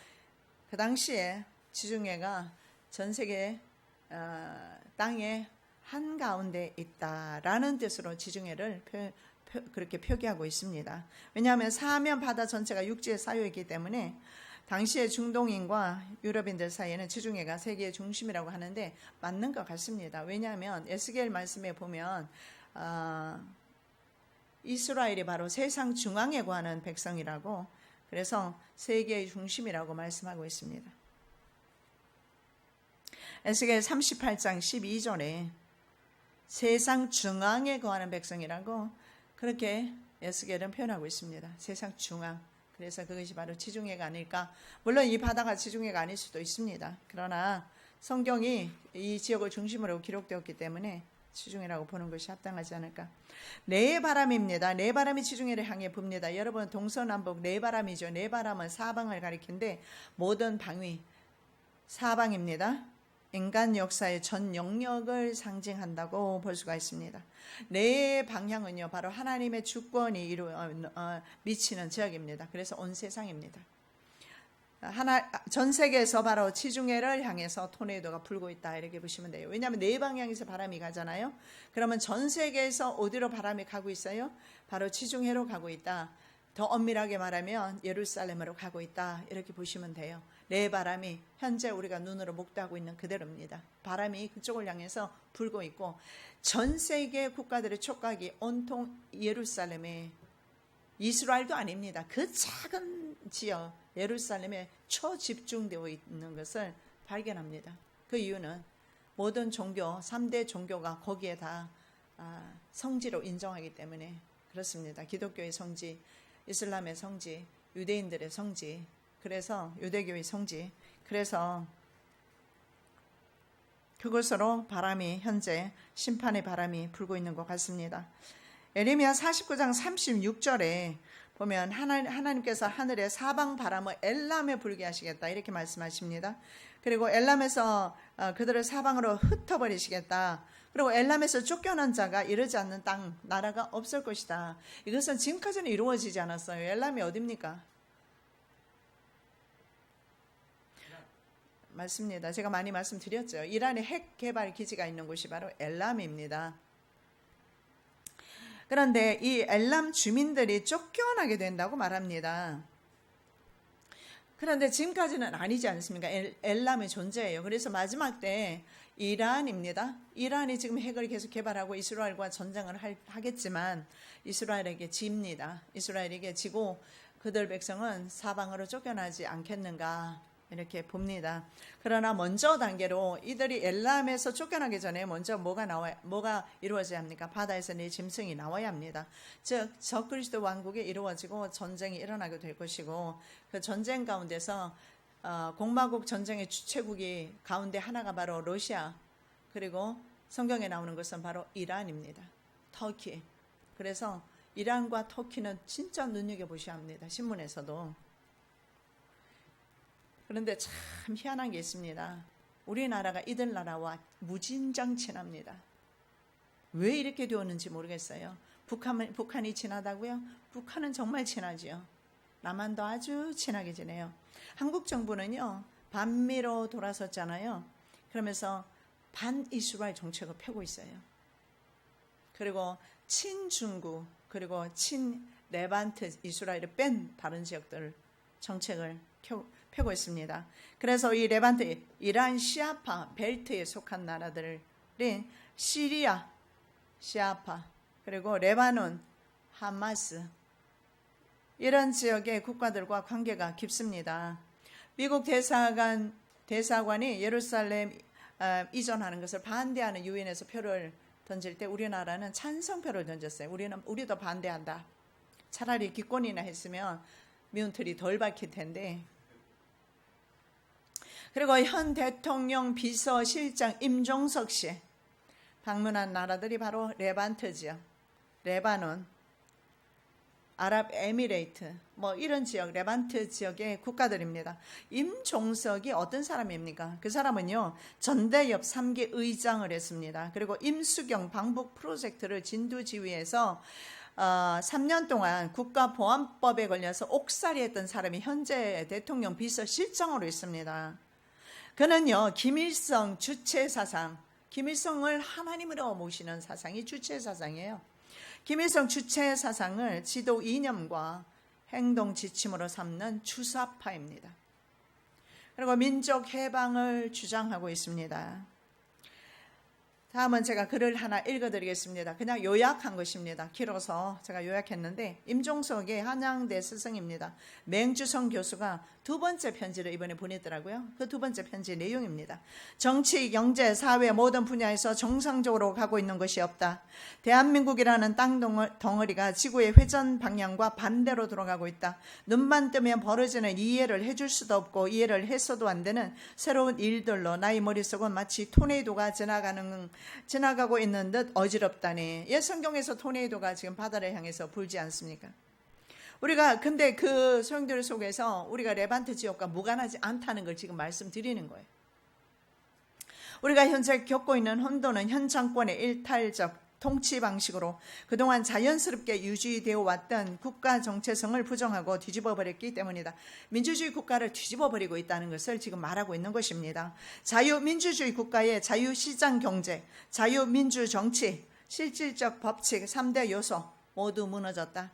그 당시에 지중해가 전 세계 땅의 한가운데 있다라는 뜻으로 지중해를 그렇게 표기하고 있습니다. 왜냐하면 사면 바다 전체가 육지에 쌓여 있기 때문에 당시의 중동인과 유럽인들 사이에는 지중해가 세계의 중심이라고 하는데 맞는 것 같습니다. 왜냐하면 에스겔 말씀에 보면 이스라엘이 바로 세상 중앙에 거하는 백성이라고, 그래서 세계의 중심이라고 말씀하고 있습니다. 에스겔 38장 12절에 세상 중앙에 거하는 백성이라고 그렇게 에스겔은 표현하고 있습니다. 세상 중앙. 그래서 그것이 바로 지중해가 아닐까. 물론 이 바다가 지중해가 아닐 수도 있습니다. 그러나 성경이 이 지역을 중심으로 기록되었기 때문에 지중해라고 보는 것이 합당하지 않을까. 네 바람입니다. 네 바람이 지중해를 향해 붑니다. 여러분, 동서남북 네 바람이죠. 네 바람은 사방을 가리키는데 모든 방위 사방입니다. 인간 역사의 전 영역을 상징한다고 볼 수가 있습니다. 네 방향은요, 바로 하나님의 주권이 미치는 지역입니다. 그래서 온 세상입니다. 전 세계에서 바로 지중해를 향해서 토네이도가 불고 있다, 이렇게 보시면 돼요. 왜냐하면 네 방향에서 바람이 가잖아요. 그러면 전 세계에서 어디로 바람이 가고 있어요? 바로 지중해로 가고 있다. 더 엄밀하게 말하면 예루살렘으로 가고 있다, 이렇게 보시면 돼요. 네 바람이 현재 우리가 눈으로 목도하고 있는 그대로입니다. 바람이 그쪽을 향해서 불고 있고 전 세계 국가들의 촉각이 온통 예루살렘에, 이스라엘도 아닙니다. 그 작은 지역 예루살렘에 초집중되어 있는 것을 발견합니다. 그 이유는 모든 종교, 3대 종교가 거기에 다 성지로 인정하기 때문에 그렇습니다. 기독교의 성지, 이슬람의 성지, 유대인들의 성지, 그래서 유대교의 성지, 그래서 그곳으로 바람이, 현재 심판의 바람이 불고 있는 것 같습니다. 에레미야 49장 36절에 보면 하나님께서 하늘의 사방 바람을 엘람에 불게 하시겠다, 이렇게 말씀하십니다. 그리고 엘람에서 그들을 사방으로 흩어버리시겠다. 그리고 엘람에서 쫓겨난 자가 이르지 않는 땅, 나라가 없을 것이다. 이것은 지금까지는 이루어지지 않았어요. 엘람이 어디입니까? 맞습니다. 제가 많이 말씀드렸죠. 이란에 핵 개발 기지가 있는 곳이 바로 엘람입니다. 그런데 이 엘람 주민들이 쫓겨나게 된다고 말합니다. 그런데 지금까지는 아니지 않습니까? 엘람의 존재예요. 그래서 마지막 때 이란입니다. 이란이 지금 핵을 계속 개발하고 이스라엘과 전쟁을 하겠지만 이스라엘에게 집니다. 이스라엘에게 지고 그들 백성은 사방으로 쫓겨나지 않겠는가, 이렇게 봅니다. 그러나 먼저 단계로 이들이 엘람에서 쫓겨나기 전에 먼저 뭐가 이루어져야 합니까? 바다에서 네 짐승이 나와야 합니다. 즉 적그리스도 왕국이 이루어지고 전쟁이 일어나게 될 것이고, 그 전쟁 가운데서 공마국 전쟁의 주체국이 가운데 하나가 바로 러시아, 그리고 성경에 나오는 것은 바로 이란입니다. 터키. 그래서 이란과 터키는 진짜 눈여겨보셔야 합니다. 신문에서도. 그런데 참 희한한 게 있습니다. 우리나라가 이들 나라와 무진장 친합니다. 왜 이렇게 되었는지 모르겠어요. 북한이 친하다고요? 북한은 정말 친하지요. 남한도 아주 친하게 지내요. 한국 정부는요, 반미로 돌아섰잖아요. 그러면서 반이스라엘 정책을 펴고 있어요. 그리고 친중국, 그리고 친레반트, 이스라엘을 뺀 다른 지역들 정책을 펴고 있습니다. 그래서 이 레반트, 이란 시아파 벨트에 속한 나라들인 시리아 시아파, 그리고 레바논 하마스, 이런 지역의 국가들과 관계가 깊습니다. 미국 대사관이 예루살렘 이전하는 것을 반대하는 유엔에서 표를 던질 때 우리나라는 찬성표를 던졌어요. 우리도 반대한다. 차라리 기권이나 했으면 미운털이 덜 박힐 텐데. 그리고 현 대통령 비서실장 임종석 씨 방문한 나라들이 바로 레반트지요. 레바논, 아랍에미레이트, 이런 지역, 레반트 지역의 국가들입니다. 임종석이 어떤 사람입니까? 그 사람은요, 전대엽 3기 의장을 했습니다. 그리고 임수경 방북 프로젝트를 진두지휘해서 3년 동안 국가보안법에 걸려서 옥살이했던 사람이 현재 대통령 비서실장으로 있습니다. 그는요, 김일성 주체 사상, 김일성을 하나님으로 모시는 사상이 주체 사상이에요. 김일성 주체 사상을 지도 이념과 행동 지침으로 삼는 주사파입니다. 그리고 민족 해방을 주장하고 있습니다. 다음은 제가 글을 하나 읽어드리겠습니다. 그냥 요약한 것입니다. 길어서 제가 요약했는데 임종석의 한양대 스승입니다. 맹주성 교수가 두 번째 편지를 이번에 보냈더라고요. 그 두 번째 편지 내용입니다. 정치, 경제, 사회 모든 분야에서 정상적으로 가고 있는 것이 없다. 대한민국이라는 땅 덩어리가 지구의 회전 방향과 반대로 돌아가고 있다. 눈만 뜨면 벌어지는 이해를 해줄 수도 없고 이해를 해서도 안 되는 새로운 일들로 나의 머릿속은 마치 토네이도가 지나가고 있는 듯 어지럽다니. 옛 성경에서 토네이도가 지금 바다를 향해서 불지 않습니까? 우리가 근데 그 소용돌이 속에서 우리가 레반트 지역과 무관하지 않다는 걸 지금 말씀드리는 거예요. 우리가 현재 겪고 있는 혼돈은 현 정권의 일탈적 통치 방식으로 그동안 자연스럽게 유지되어 왔던 국가 정체성을 부정하고 뒤집어버렸기 때문이다. 민주주의 국가를 뒤집어버리고 있다는 것을 지금 말하고 있는 것입니다. 자유민주주의 국가의 자유시장 경제, 자유민주정치, 실질적 법칙 3대 요소 모두 무너졌다.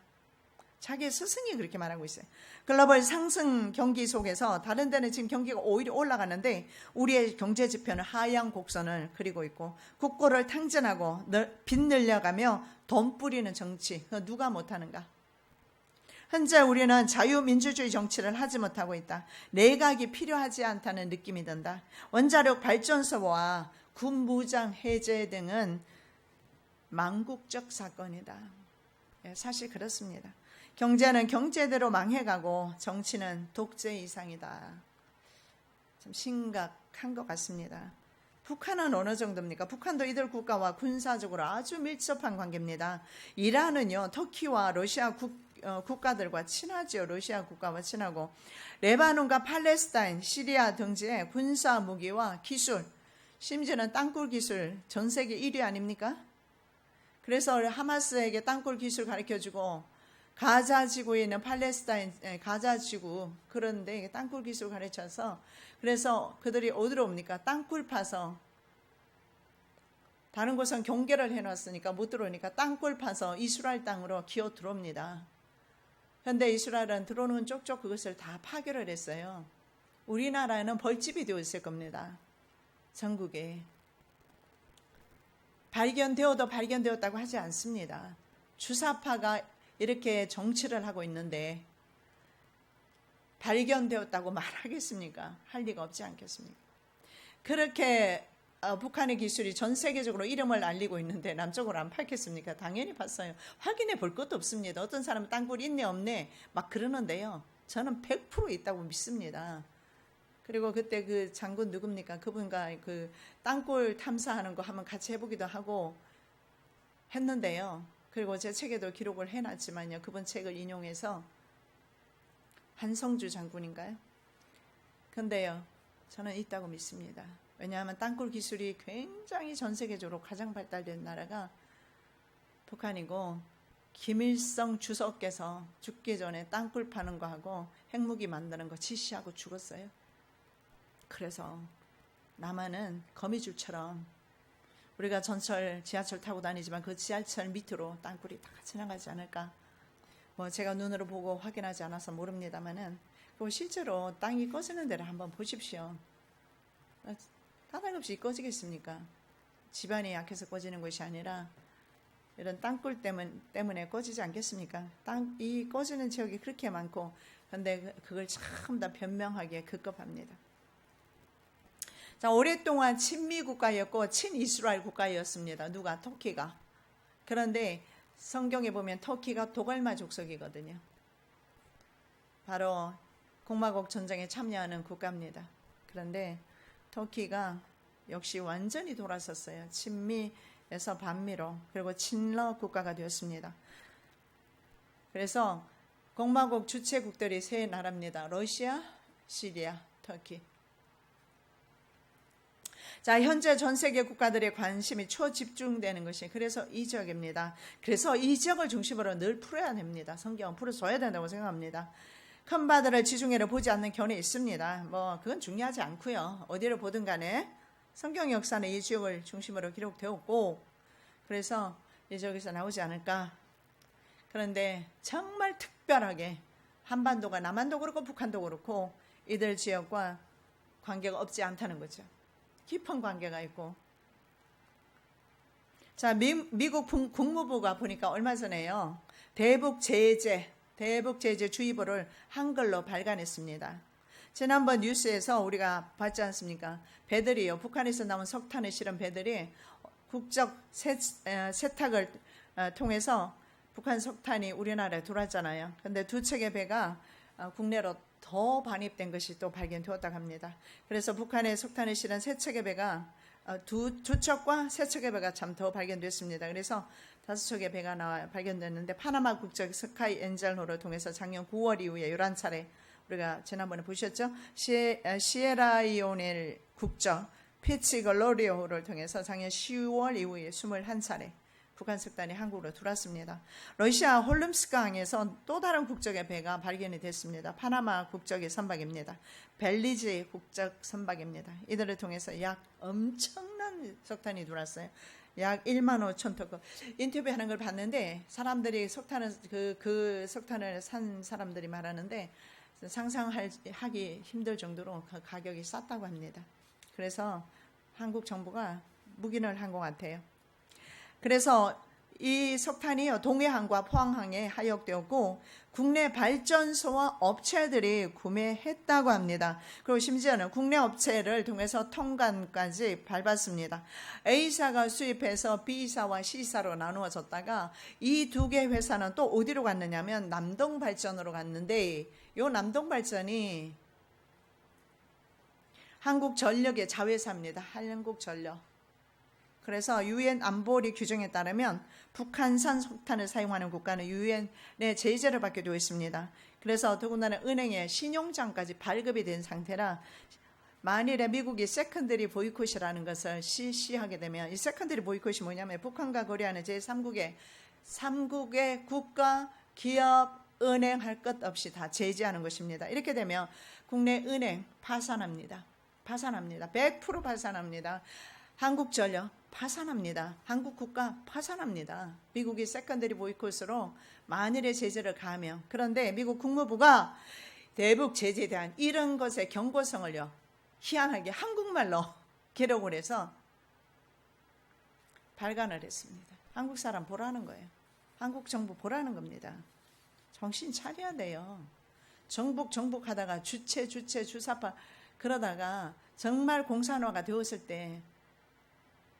자기 스승이 그렇게 말하고 있어요. 글로벌 상승 경기 속에서 다른 데는 지금 경기가 오히려 올라가는데 우리의 경제 지표는 하향 곡선을 그리고 있고 국고를 탕진하고 빚 늘려가며 돈 뿌리는 정치, 누가 못하는가? 현재 우리는 자유민주주의 정치를 하지 못하고 있다. 내각이 필요하지 않다는 느낌이 든다. 원자력 발전소와 군무장 해제 등은 망국적 사건이다. 사실 그렇습니다. 경제는 경제대로 망해가고 정치는 독재 이상이다. 좀 심각한 것 같습니다. 북한은 어느 정도입니까? 북한도 이들 국가와 군사적으로 아주 밀접한 관계입니다. 이란은요, 터키와 러시아 국가들과 친하죠. 러시아 국가와 친하고 레바논과 팔레스타인, 시리아 등지의 군사 무기와 기술, 심지어는 땅굴 기술 전 세계 1위 아닙니까? 그래서 하마스에게 땅굴 기술 가르쳐주고 가자 지구에 있는 팔레스타인, 가자 지구, 그런데 땅굴 기술 가르쳐서, 그래서 그들이 어디로 옵니까? 땅굴 파서, 다른 곳은 경계를 해놨으니까 못 들어오니까 땅굴 파서 이스라엘 땅으로 기어 들어옵니다. 그런데 이스라엘은 들어오는 쪽쪽 그것을 다 파괴를 했어요. 우리나라는 벌집이 되어 있을 겁니다. 전국에. 발견되어도 발견되었다고 하지 않습니다. 주사파가 이렇게 정치를 하고 있는데 발견되었다고 말하겠습니까? 할 리가 없지 않겠습니까? 그렇게 북한의 기술이 전 세계적으로 이름을 알리고 있는데 남쪽으로 안 팔겠습니까? 당연히 봤어요. 확인해 볼 것도 없습니다. 어떤 사람은 땅굴 있네 없네 막 그러는데요. 저는 100% 있다고 믿습니다. 그리고 그때 그 장군 누굽니까? 그분과 그 땅굴 탐사하는 거 한번 같이 해보기도 하고 했는데요. 그리고 제 책에도 기록을 해놨지만요. 그분 책을 인용해서 한성주 장군인가요? 근데요. 저는 있다고 믿습니다. 왜냐하면 땅굴 기술이 굉장히 전 세계적으로 가장 발달된 나라가 북한이고 김일성 주석께서 죽기 전에 땅굴 파는 거 하고 핵무기 만드는 거 지시하고 죽었어요. 그래서 남한은 거미줄처럼 우리가 전철, 지하철 타고 다니지만 그 지하철 밑으로 땅굴이 다 지나가지 않을까? 뭐 제가 눈으로 보고 확인하지 않아서 모릅니다만은 그 실제로 땅이 꺼지는 데를 한번 보십시오. 까닭없이 꺼지겠습니까? 집안이 약해서 꺼지는 것이 아니라 이런 땅굴 때문에 꺼지지 않겠습니까? 이 꺼지는 지역이 그렇게 많고 그런데 그걸 참 다 변명하기에 급급합니다. 자, 오랫동안 친미 국가였고 친이스라엘 국가였습니다. 누가? 터키가. 그런데 성경에 보면 터키가 도갈마 족속이거든요. 바로 공마국 전쟁에 참여하는 국가입니다. 그런데 터키가 역시 완전히 돌아섰어요. 친미에서 반미로, 그리고 친러 국가가 되었습니다. 그래서 공마국 주체국들이 세 나라입니다. 러시아, 시리아, 터키. 자, 현재 전 세계 국가들의 관심이 초집중되는 것이 그래서 이 지역입니다. 그래서 이 지역을 중심으로 늘 풀어야 됩니다. 성경은 풀어줘야 된다고 생각합니다. 큰 바다를 지중해를 보지 않는 견해 있습니다. 뭐 그건 중요하지 않고요. 어디를 보든 간에 성경 역사는 이 지역을 중심으로 기록되었고 그래서 이 지역에서 나오지 않을까. 그런데 정말 특별하게 한반도가 남한도 그렇고 북한도 그렇고 이들 지역과 관계가 없지 않다는 거죠. 깊은 관계가 있고. 자, 미국 국무부가 보니까 얼마 전에요. 대북 제재 주의보를 한글로 발간했습니다. 지난번 뉴스에서 우리가 봤지 않습니까? 배들이요. 북한에서 나온 석탄을 실은 배들이 국적 세탁을 통해서 북한 석탄이 우리나라에 들어왔잖아요. 그런데 두 척의 배가 국내로 더 반입된 것이 또 발견되었다고 합니다. 그래서 북한의 석탄을 실은 세 척의 배가 두 척과 세 척의 배가 참 더 발견됐습니다. 그래서 5척의 배가 발견됐는데 파나마 국적 스카이 엔젤호를 통해서 작년 9월 이후에 11차례 우리가 지난번에 보셨죠? 시에라리오넬 국적 피치글로리오호를 통해서 작년 10월 이후에 21차례 북한 석탄이 한국으로 들어왔습니다. 러시아 홀름스크항에서 또 다른 국적의 배가 발견이 됐습니다. 파나마 국적의 선박입니다. 벨리즈 국적 선박입니다. 이들을 통해서 약 엄청난 석탄이 들어왔어요. 약 1만 5천 톤. 인터뷰하는 걸 봤는데 사람들이 그 석탄을 산 사람들이 말하는데 상상하기 힘들 정도로 그 가격이 쌌다고 합니다. 그래서 한국 정부가 묵인을 한 것 같아요. 그래서 이 석탄이 동해항과 포항항에 하역되었고 국내 발전소와 업체들이 구매했다고 합니다. 그리고 심지어는 국내 업체를 통해서 통관까지 밟았습니다. A사가 수입해서 B사와 C사로 나누어졌다가 이 두 개 회사는 또 어디로 갔느냐면 남동발전으로 갔는데 이 남동발전이 한국전력의 자회사입니다. 한국전력. 그래서 유엔 안보리 규정에 따르면 북한산 석탄을 사용하는 국가는 유엔의 제재를 받게 되어 있습니다. 그래서 더군다나 은행에 신용장까지 발급이 된 상태라 만일에 미국이 세컨더리 보이콧이라는 것을 실시하게 되면 이 세컨더리 보이콧이 뭐냐면 북한과 거래하는 제3국의 국가, 기업, 은행 할 것 없이 다 제재하는 것입니다. 이렇게 되면 국내 은행 파산합니다. 100% 파산합니다. 한국전력 파산합니다. 한국국가 파산합니다. 미국이 세컨더리 보이콧으로 만일의 제재를 가하면. 그런데 미국 국무부가 대북 제재에 대한 이런 것의 경고성을요 희한하게 한국말로 기록을 해서 발간을 했습니다. 한국 사람 보라는 거예요. 한국 정부 보라는 겁니다. 정신 차려야 돼요. 정북 하다가 주사파 그러다가 정말 공산화가 되었을 때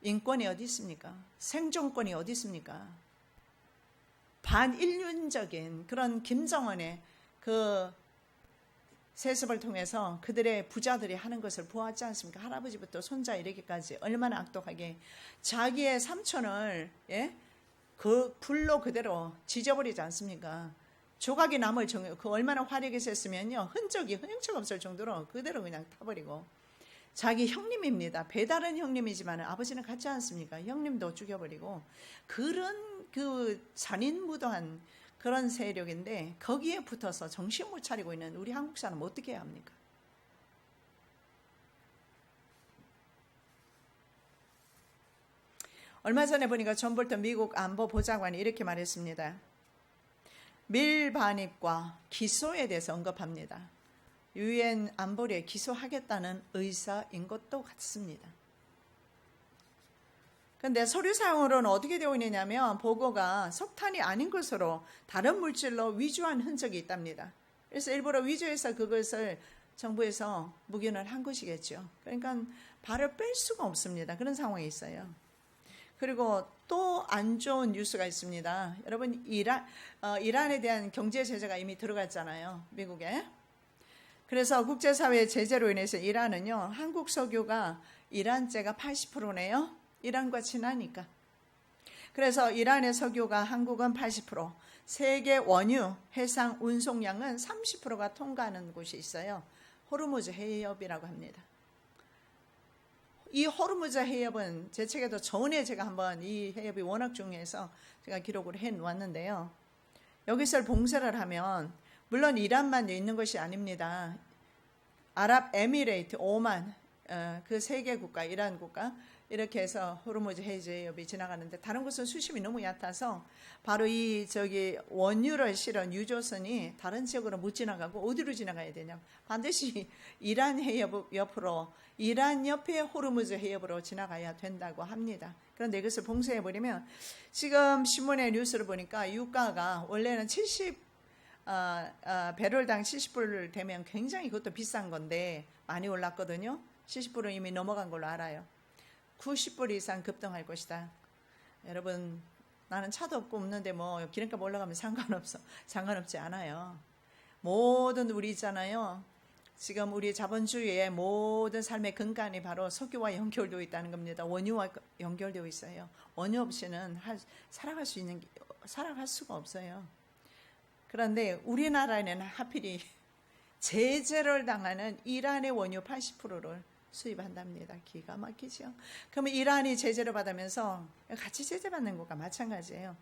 인권이 어디 있습니까? 생존권이 어디 있습니까? 반인륜적인 그런 김정은의 그 세습을 통해서 그들의 부자들이 하는 것을 보았지 않습니까? 할아버지부터 손자 이르기까지 얼마나 악독하게 자기의 삼촌을 그 불로 그대로 지져버리지 않습니까? 조각이 남을 그 얼마나 화력이 셌으면요 흔적이 없을 정도로 그대로 그냥 타버리고 자기 형님입니다. 배다른 형님이지만 아버지는 같지 않습니까? 형님도 죽여버리고 그런 그 잔인무도한 그런 세력인데 거기에 붙어서 정신 못 차리고 있는 우리 한국 사람 어떻게 해야 합니까? 얼마 전에 보니까 존 볼턴 미국 안보보좌관이 이렇게 말했습니다. 밀반입과 기소에 대해서 언급합니다. 유엔 안보리에 기소하겠다는 의사인 것도 같습니다. 그런데 서류상으로는 어떻게 되어 있느냐면 보고가 석탄이 아닌 것으로 다른 물질로 위조한 흔적이 있답니다. 그래서 일부러 위조해서 그것을 정부에서 묵인을 한 것이겠죠. 그러니까 발을 뺄 수가 없습니다. 그런 상황이 있어요. 그리고 또 안 좋은 뉴스가 있습니다. 여러분 이란에 대한 경제 제재가 이미 들어갔잖아요. 미국에. 그래서 국제사회의 제재로 인해서 이란은요. 한국 석유가 이란제가 80%네요. 이란과 친하니까. 그래서 이란의 석유가 한국은 80%, 세계 원유 해상 운송량은 30%가 통과하는 곳이 있어요. 호르무즈 해협이라고 합니다. 이 호르무즈 해협은 제 책에도 전에 제가 한번 이 해협이 워낙 중요해서 제가 기록을 해놓았는데요. 여기서 봉쇄를 하면 물론 이란만 있는 것이 아닙니다. 아랍에미레이트, 오만, 그 세 개 국가, 이란 국가 이렇게 해서 호르무즈 해저협이 지나가는데 다른 곳은 수심이 너무 얕아서 바로 이 원유를 실은 유조선이 다른 지역으로 못 지나가고 어디로 지나가야 되냐? 반드시 이란 해협 옆으로, 이란 옆에 호르무즈 해협으로 지나가야 된다고 합니다. 그런데 이것을 봉쇄해 버리면 지금 신문의 뉴스를 보니까 유가가 원래는 70배럴당 70불 되면 굉장히 그것도 비싼 건데 많이 올랐거든요. 70불은 이미 넘어간 걸로 알아요. 90불 이상 급등할 것이다. 여러분, 나는 차도 없고 없는데 뭐 기름값 올라가면 상관없지 않아요. 모든 우리 있잖아요. 지금 우리 자본주의의 모든 삶의 근간이 바로 석유와 연결되어 있다는 겁니다. 원유와 연결되어 있어요. 원유 없이는 살아갈 수가 없어요. 그런데 우리나라에는 하필이 제재를 당하는 이란의 원유 80%를 수입한답니다. 기가 막히죠. 그러면 이란이 제재를 받으면서 같이 제재받는 것과 마찬가지예요.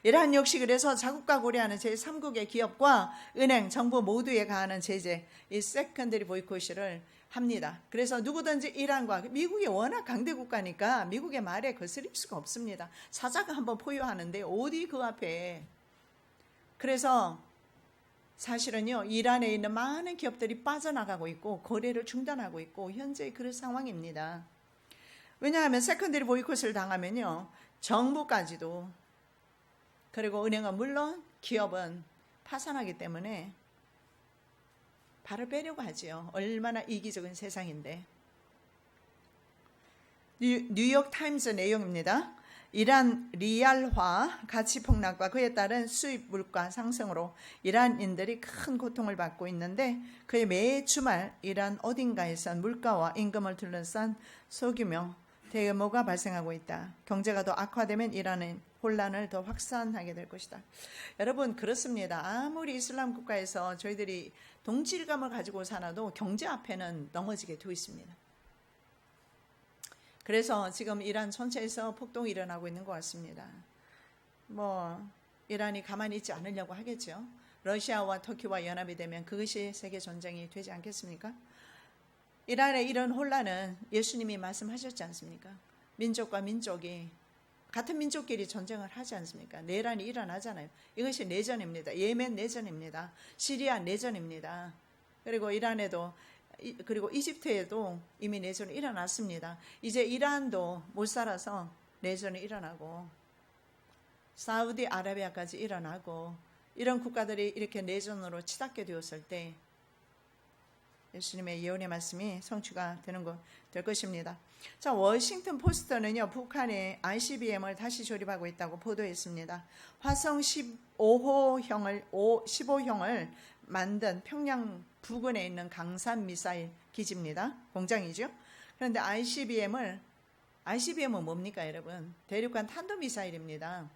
이란 역시 그래서 자국과 고려하는 제3국의 기업과 은행, 정부 모두에 가하는 제재, 이 세컨더리 보이콧을 합니다. 그래서 누구든지 이란과 미국이 워낙 강대 국가니까 미국의 말에 거스릴 수가 없습니다. 사자가 한번 포효하는데 어디 그 앞에. 그래서 사실은요, 이란에 있는 많은 기업들이 빠져나가고 있고 거래를 중단하고 있고 현재 그런 상황입니다. 왜냐하면 세컨더리 보이콧을 당하면요, 정부까지도, 그리고 은행은 물론 기업은 파산하기 때문에 발을 빼려고 하지요. 얼마나 이기적인 세상인데. 뉴욕 타임즈 내용입니다. 이란 리알화 가치 폭락과 그에 따른 수입 물가 상승으로 이란인들이 큰 고통을 받고 있는데, 그의 매 주말 이란 어딘가에선 물가와 임금을 둘러싼 소규모 대규모가 발생하고 있다. 경제가 더 악화되면 이란은 혼란을 더 확산하게 될 것이다. 여러분, 그렇습니다. 아무리 이슬람 국가에서 저희들이 동질감을 가지고 살아도 경제 앞에는 넘어지게 되어 있습니다. 그래서 지금 이란 전체에서 폭동이 일어나고 있는 것 같습니다. 이란이 가만히 있지 않으려고 하겠죠. 러시아와 터키와 연합이 되면 그것이 세계 전쟁이 되지 않겠습니까? 이란의 이런 혼란은 예수님이 말씀하셨지 않습니까? 민족과 민족이, 같은 민족끼리 전쟁을 하지 않습니까? 내란이 일어나잖아요. 이것이 내전입니다. 예멘 내전입니다. 시리아 내전입니다. 그리고 이란에도, 그리고 이집트에도 이미 내전이 일어났습니다. 이제 이란도 못 살아서 내전이 일어나고 사우디아라비아까지 일어나고, 이런 국가들이 이렇게 내전으로 치닫게 되었을 때 예수님의 예언의 말씀이 성취가 될 것입니다. 자, 워싱턴 포스트는요, 북한의 ICBM을 다시 조립하고 있다고 보도했습니다. 화성 15형을 만든 평양 부근에 있는 강산 미사일 기지입니다. 공장이죠. 그런데 ICBM은 뭡니까, 여러분? 대륙간 탄도미사일입니다.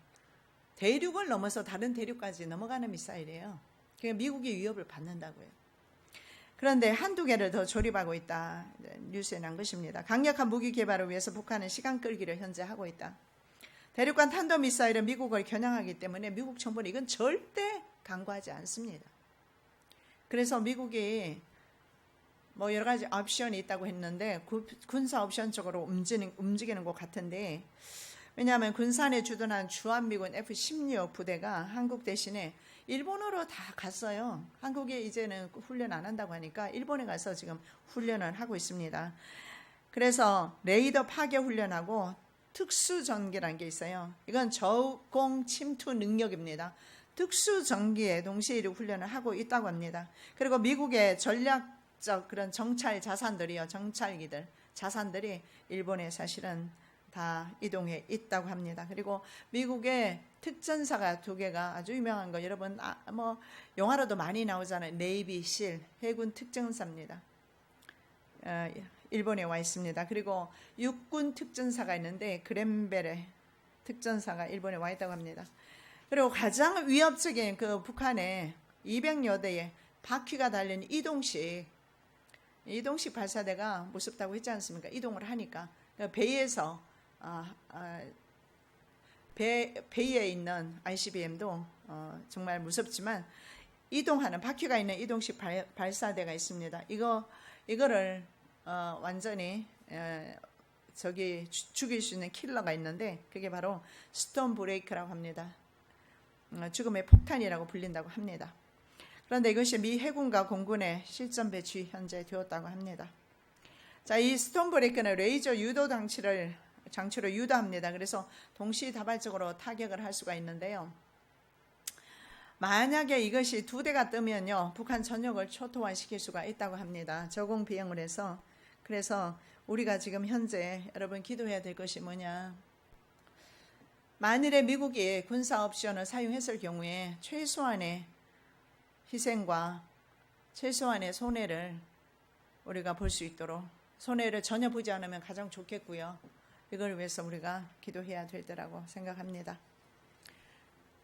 대륙을 넘어서 다른 대륙까지 넘어가는 미사일이에요. 그러니까 미국이 위협을 받는다고요. 그런데 한두 개를 더 조립하고 있다. 뉴스에 난 것입니다. 강력한 무기 개발을 위해서 북한은 시간 끌기를 현재 하고 있다. 대륙간 탄도미사일은 미국을 겨냥하기 때문에 미국 정부는 이건 절대 강구하지 않습니다. 그래서 미국이 여러 가지 옵션이 있다고 했는데 군사 옵션 쪽으로 움직이는 것 같은데, 왜냐하면 군산에 주둔한 주한미군 F-16 부대가 한국 대신에 일본으로 다 갔어요. 한국에 이제는 훈련 안 한다고 하니까 일본에 가서 지금 훈련을 하고 있습니다. 그래서 레이더 파괴 훈련하고 특수전기라는 게 있어요. 이건 저공 침투 능력입니다. 특수전기에 동시에 훈련을 하고 있다고 합니다. 그리고 미국의 전략적 그런 정찰 자산들이요, 자산들이 일본에 사실은 다 이동해 있다고 합니다. 그리고 미국의 특전사가 2개가 아주 유명한 거, 여러분 영화로도 많이 나오잖아요. 네이비 실, 해군 특전사입니다. 일본에 와 있습니다. 그리고 육군 특전사가 있는데 그랜베레 특전사가 일본에 와 있다고 합니다. 그리고 가장 위협적인 그 북한의 200여 대의 바퀴가 달린 이동식 발사대가 무섭다고 했지 않습니까? 이동을 하니까 배에서 배에 있는 ICBM도 정말 무섭지만 이동하는 바퀴가 있는 이동식 발사대가 있습니다. 이거를 완전히 저기 죽일 수 있는 킬러가 있는데 그게 바로 스톤 브레이크라고 합니다. 죽음의 폭탄이라고 불린다고 합니다. 그런데 이것이 미 해군과 공군의 실전 배치 현재 되었다고 합니다. 자, 이 스톤 브레이크는 레이저 유도 장치로 유도합니다. 그래서 동시다발적으로 타격을 할 수가 있는데요. 만약에 이것이 2대가 뜨면요, 북한 전역을 초토화시킬 수가 있다고 합니다. 저공 비용을 해서. 그래서 우리가 지금 현재 여러분 기도해야 될 것이 뭐냐? 만일에 미국이 군사 옵션을 사용했을 경우에 최소한의 희생과 최소한의 손해를 우리가 볼 수 있도록, 손해를 전혀 보지 않으면 가장 좋겠고요. 이걸 위해서 우리가 기도해야 될 때라고 생각합니다.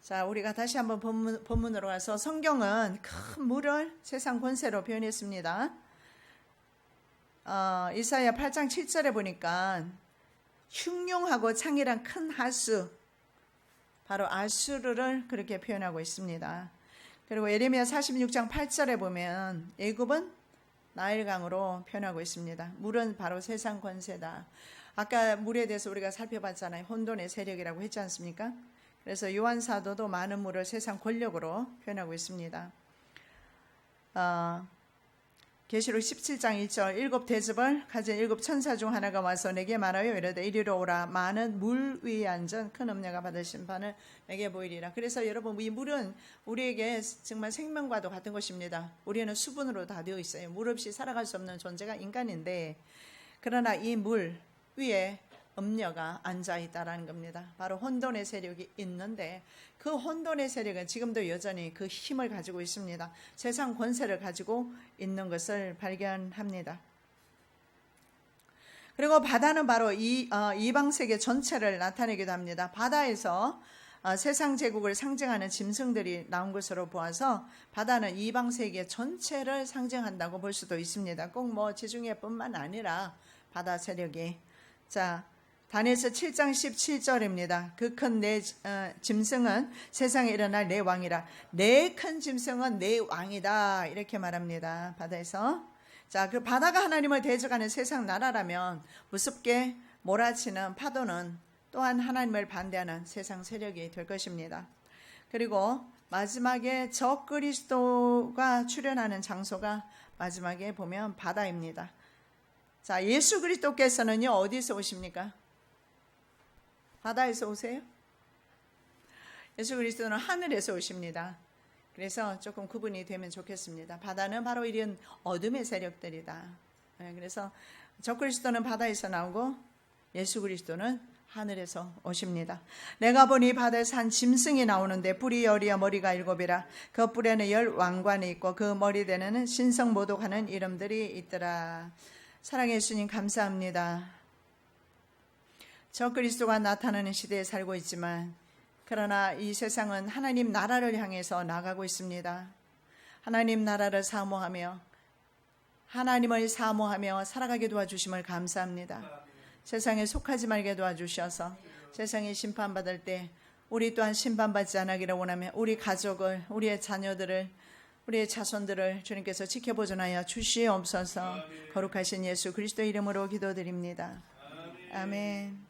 자, 우리가 다시 한번 본문으로 가서 성경은 큰 물을 세상 권세로 표현했습니다. 이사야 8장 7절에 보니까 흉룡하고 창이란 큰 하수, 바로 아수르를 그렇게 표현하고 있습니다. 그리고 예레미야 46장 8절에 보면 애굽은 나일강으로 표현하고 있습니다. 물은 바로 세상 권세다. 아까 물에 대해서 우리가 살펴봤잖아요. 혼돈의 세력이라고 했지 않습니까? 그래서 요한 사도도 많은 물을 세상 권력으로 표현하고 있습니다. 계시록 17장 1절 7 대접을 가진 7 천사 중 하나가 와서 내게 말하여 이르되 이리로 오라. 많은 물 위에 앉은 큰 음녀가 받을 심판을 내게 보이리라. 그래서 여러분, 이 물은 우리에게 정말 생명과도 같은 것입니다. 우리는 수분으로 다 되어 있어요. 물 없이 살아갈 수 없는 존재가 인간인데, 그러나 이 물 위에 음녀가 앉아있다라는 겁니다. 바로 혼돈의 세력이 있는데 그 혼돈의 세력은 지금도 여전히 그 힘을 가지고 있습니다. 세상 권세를 가지고 있는 것을 발견합니다. 그리고 바다는 바로 이방 세계 전체를 나타내기도 합니다. 바다에서 세상 제국을 상징하는 짐승들이 나온 것으로 보아서 바다는 이방 세계 전체를 상징한다고 볼 수도 있습니다. 꼭 뭐 지중해뿐만 아니라 바다 세력이. 자, 다니엘서 7장 17절입니다. 그 큰 내 짐승은 세상에 일어날 내 왕이라. 내 큰 짐승은 내 왕이다. 이렇게 말합니다. 바다에서. 자, 그 바다가 하나님을 대적하는 세상 나라라면 무섭게 몰아치는 파도는 또한 하나님을 반대하는 세상 세력이 될 것입니다. 그리고 마지막에 적그리스도가 출현하는 장소가 마지막에 보면 바다입니다. 자, 예수 그리스도께서는요, 어디서 오십니까? 바다에서 오세요? 예수 그리스도는 하늘에서 오십니다. 그래서 조금 구분이 되면 좋겠습니다. 바다는 바로 이런 어둠의 세력들이다. 그래서 적그리스도는 바다에서 나오고 예수 그리스도는 하늘에서 오십니다. 내가 보니 바다에서 한 짐승이 나오는데 뿔이 10이요 머리가 7이라. 그 뿔에는 10 왕관이 있고 그 머리대에는 신성모독하는 이름들이 있더라. 사랑해 예수님, 감사합니다. 적그리스도가 나타나는 시대에 살고 있지만 그러나 이 세상은 하나님 나라를 향해서 나가고 있습니다. 하나님 나라를 사모하며 하나님을 사모하며 살아가게 도와주심을 감사합니다. 세상에 속하지 말게 도와주셔서 세상에 심판받을 때 우리 또한 심판받지 않기를 원하며 우리 가족을, 우리의 자녀들을, 우리의 자손들을 주님께서 지켜보존하여 주시옵소서. 거룩하신 예수 그리스도 이름으로 기도드립니다. 아멘.